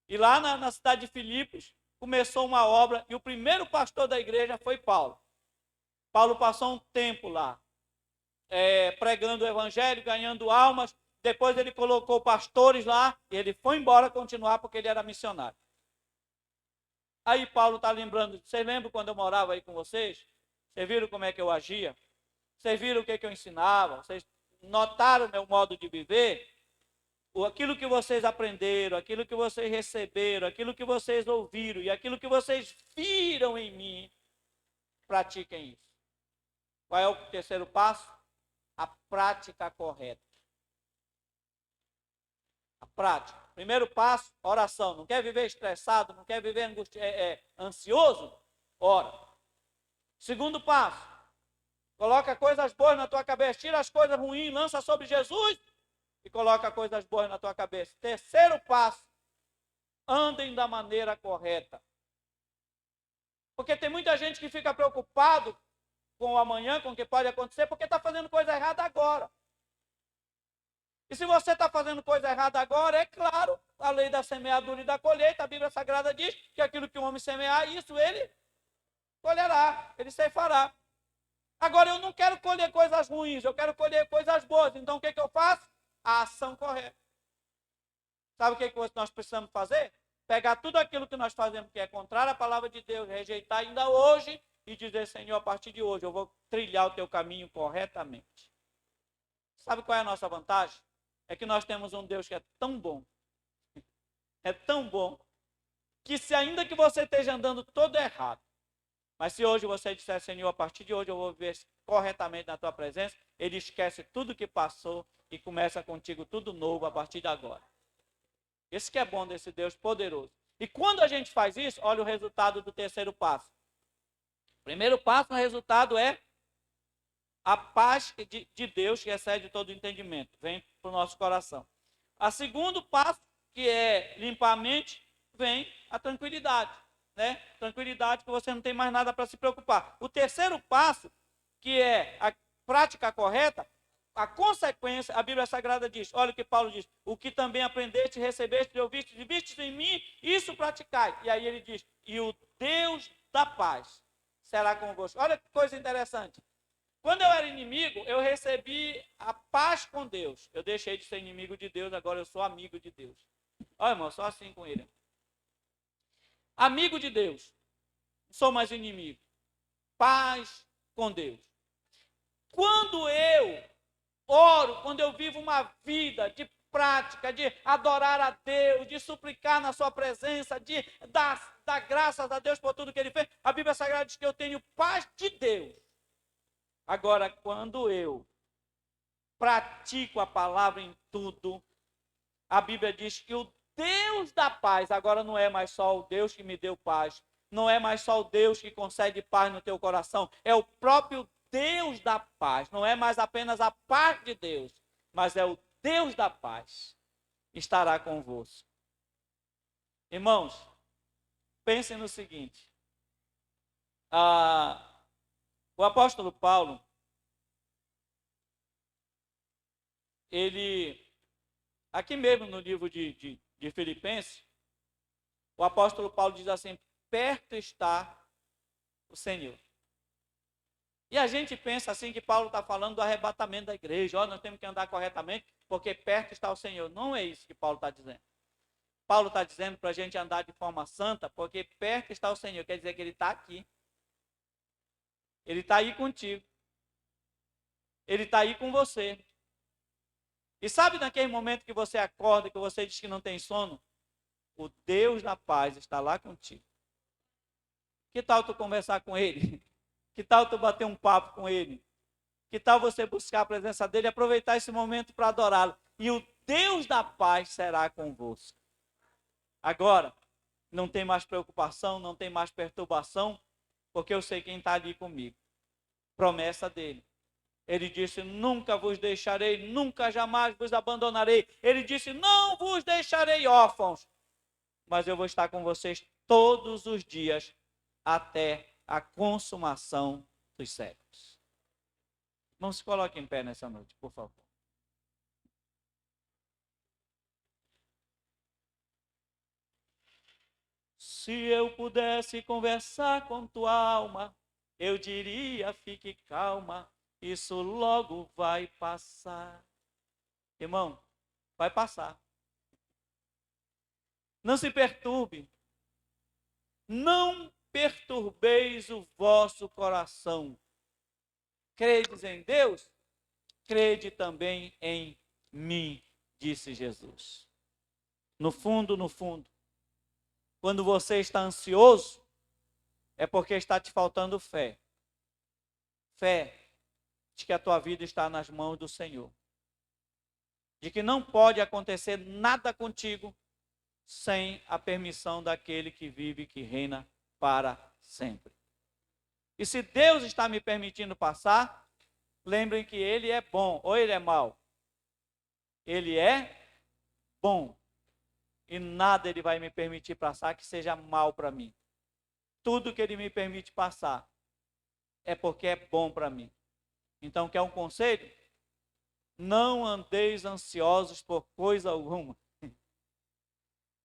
Speaker 6: E lá na cidade de Filipos, começou uma obra, e o primeiro pastor da igreja foi Paulo. Paulo passou um tempo lá, pregando o evangelho, ganhando almas, depois ele colocou pastores lá, e ele foi embora continuar, porque ele era missionário. Aí Paulo está lembrando, vocês lembram quando eu morava aí com vocês? Vocês viram como é que eu agia? Vocês viram o que eu ensinava? Vocês notaram o meu modo de viver? Aquilo que vocês aprenderam, aquilo que vocês receberam, aquilo que vocês ouviram e aquilo que vocês viram em mim, pratiquem isso. Qual é o terceiro passo? A prática correta. A prática. Primeiro passo, oração. Não quer viver estressado, não quer viver ansioso? Ora. Segundo passo, coloca coisas boas na tua cabeça, tira as coisas ruins, lança sobre Jesus e coloca coisas boas na tua cabeça. Terceiro passo, andem da maneira correta. Porque tem muita gente que fica preocupado com o amanhã, com o que pode acontecer, porque está fazendo coisa errada agora. E se você está fazendo coisa errada agora, é claro, a lei da semeadura e da colheita, a Bíblia Sagrada diz que aquilo que o homem semear, isso ele colherá, ele ceifará. Agora, eu não quero colher coisas ruins, eu quero colher coisas boas. Então, o que eu faço? A ação correta. Sabe o que nós precisamos fazer? Pegar tudo aquilo que nós fazemos que é contrário à palavra de Deus, rejeitar ainda hoje e dizer, Senhor, a partir de hoje eu vou trilhar o teu caminho corretamente. Sabe qual é a nossa vantagem? É que nós temos um Deus que é tão bom, que se ainda que você esteja andando todo errado, mas se hoje você disser, Senhor, a partir de hoje eu vou viver corretamente na tua presença, ele esquece tudo que passou e começa contigo tudo novo a partir de agora. Esse que é bom desse Deus poderoso. E quando a gente faz isso, olha o resultado do terceiro passo. O primeiro passo, o resultado é a paz de Deus que excede todo entendimento. Vem para o nosso coração. O segundo passo, que é limpar a mente, vem a tranquilidade. Né? Tranquilidade que você não tem mais nada para se preocupar. O terceiro passo, que é a prática correta, a consequência, a Bíblia Sagrada diz, olha o que Paulo diz, o que também aprendeste, recebeste, ouviste e vistes em mim, isso praticai. E aí ele diz, e o Deus da paz será convosco. Olha que coisa interessante. Quando eu era inimigo, eu recebi a paz com Deus. Eu deixei de ser inimigo de Deus, agora eu sou amigo de Deus. Olha, irmão, só assim com ele. Amigo de Deus. Não sou mais inimigo. Paz com Deus. Quando eu oro, quando eu vivo uma vida de prática, de adorar a Deus, de suplicar na sua presença, de dar graças a Deus por tudo que Ele fez, a Bíblia Sagrada diz que eu tenho paz de Deus. Agora, quando eu pratico a palavra em tudo, a Bíblia diz que o Deus da paz, agora não é mais só o Deus que me deu paz, não é mais só o Deus que concede paz no teu coração, é o próprio Deus da paz, não é mais apenas a paz de Deus, mas é o Deus da paz, estará convosco. Irmãos, pensem no seguinte, o apóstolo Paulo, ele, aqui mesmo no livro de de Filipenses, o apóstolo Paulo diz assim: perto está o Senhor. E a gente pensa assim que Paulo está falando do arrebatamento da igreja. Nós temos que andar corretamente porque perto está o Senhor. Não é isso que Paulo está dizendo. Paulo está dizendo para a gente andar de forma santa porque perto está o Senhor. Quer dizer que Ele está aqui. Ele está aí contigo. Ele está aí com você. E sabe naquele momento que você acorda, que você diz que não tem sono? O Deus da paz está lá contigo. Que tal tu conversar com Ele? Que tal tu bater um papo com Ele? Que tal você buscar a presença dEle e aproveitar esse momento para adorá-lo? E o Deus da paz será convosco. Agora, não tem mais preocupação, não tem mais perturbação, porque eu sei quem está ali comigo. Promessa dEle. Ele disse: nunca vos deixarei, nunca jamais vos abandonarei. Ele disse: não vos deixarei órfãos, mas eu vou estar com vocês todos os dias até a consumação dos séculos. Não se coloque em pé nessa noite, por favor. Se eu pudesse conversar com tua alma, eu diria: fique calma, isso logo vai passar. Irmão, vai passar. Não se perturbe. Não perturbeis o vosso coração. Credes em Deus? Crede também em mim, disse Jesus. No fundo, quando você está ansioso, é porque está te faltando fé. Fé de que a tua vida está nas mãos do Senhor. De que não pode acontecer nada contigo sem a permissão daquele que vive e que reina para sempre. E se Deus está me permitindo passar, lembrem que Ele é bom ou Ele é mau. Ele é bom. E nada Ele vai me permitir passar que seja mal para mim. Tudo que Ele me permite passar é porque é bom para mim. Então, quer um conselho? Não andeis ansiosos por coisa alguma.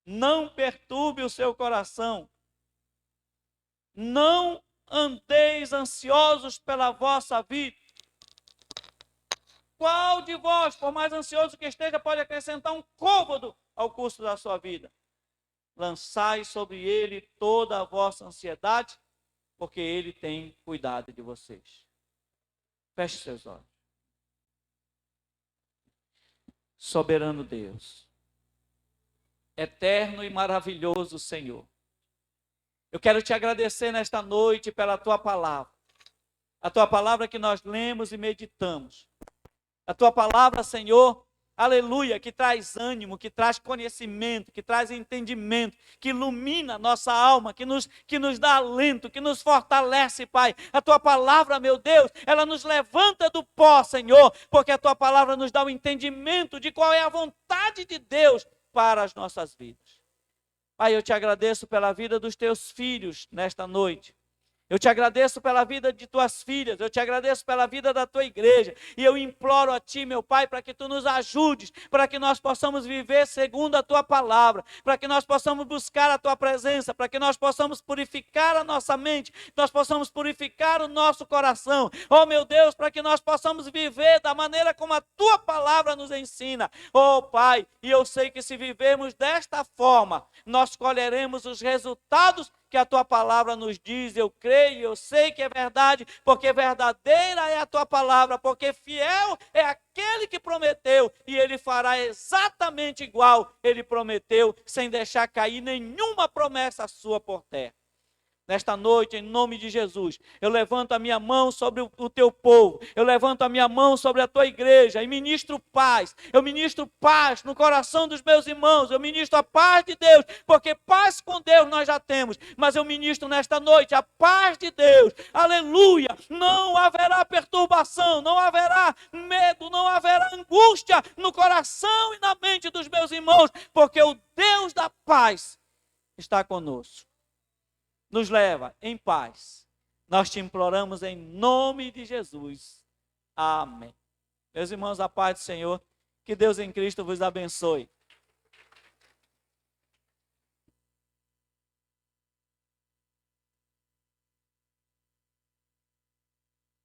Speaker 6: Não perturbe o seu coração. Não andeis ansiosos pela vossa vida. Qual de vós, por mais ansioso que esteja, pode acrescentar um côvado ao custo da sua vida? Lançai sobre ele toda a vossa ansiedade, porque ele tem cuidado de vocês. Feche seus olhos. Soberano Deus, eterno e maravilhoso Senhor, eu quero te agradecer nesta noite pela tua palavra. A tua palavra que nós lemos e meditamos. A tua palavra, Senhor, aleluia, que traz ânimo, que traz conhecimento, que traz entendimento, que ilumina a nossa alma, que nos dá alento, que nos fortalece, Pai. A tua palavra, meu Deus, ela nos levanta do pó, Senhor, porque a tua palavra nos dá o entendimento de qual é a vontade de Deus para as nossas vidas. Pai, eu te agradeço pela vida dos teus filhos nesta noite. Eu te agradeço pela vida de tuas filhas, eu te agradeço pela vida da tua igreja, e eu imploro a ti, meu Pai, para que tu nos ajudes, para que nós possamos viver segundo a tua palavra, para que nós possamos buscar a tua presença, para que nós possamos purificar a nossa mente, nós possamos purificar o nosso coração, oh meu Deus, para que nós possamos viver da maneira como a tua palavra nos ensina, oh Pai, e eu sei que se vivermos desta forma, nós colheremos os resultados que a tua palavra nos diz. Eu creio, eu sei que é verdade, porque verdadeira é a tua palavra, porque fiel é aquele que prometeu, e ele fará exatamente igual ele prometeu, sem deixar cair nenhuma promessa sua por terra. Nesta noite, em nome de Jesus, eu levanto a minha mão sobre o teu povo, eu levanto a minha mão sobre a tua igreja e ministro paz. Eu ministro paz no coração dos meus irmãos, eu ministro a paz de Deus, porque paz com Deus nós já temos, mas eu ministro nesta noite a paz de Deus, aleluia. Não haverá perturbação, não haverá medo, não haverá angústia no coração e na mente dos meus irmãos, porque o Deus da paz está conosco. Nos leva em paz. Nós te imploramos em nome de Jesus. Amém. Meus irmãos, a paz do Senhor, que Deus em Cristo vos abençoe.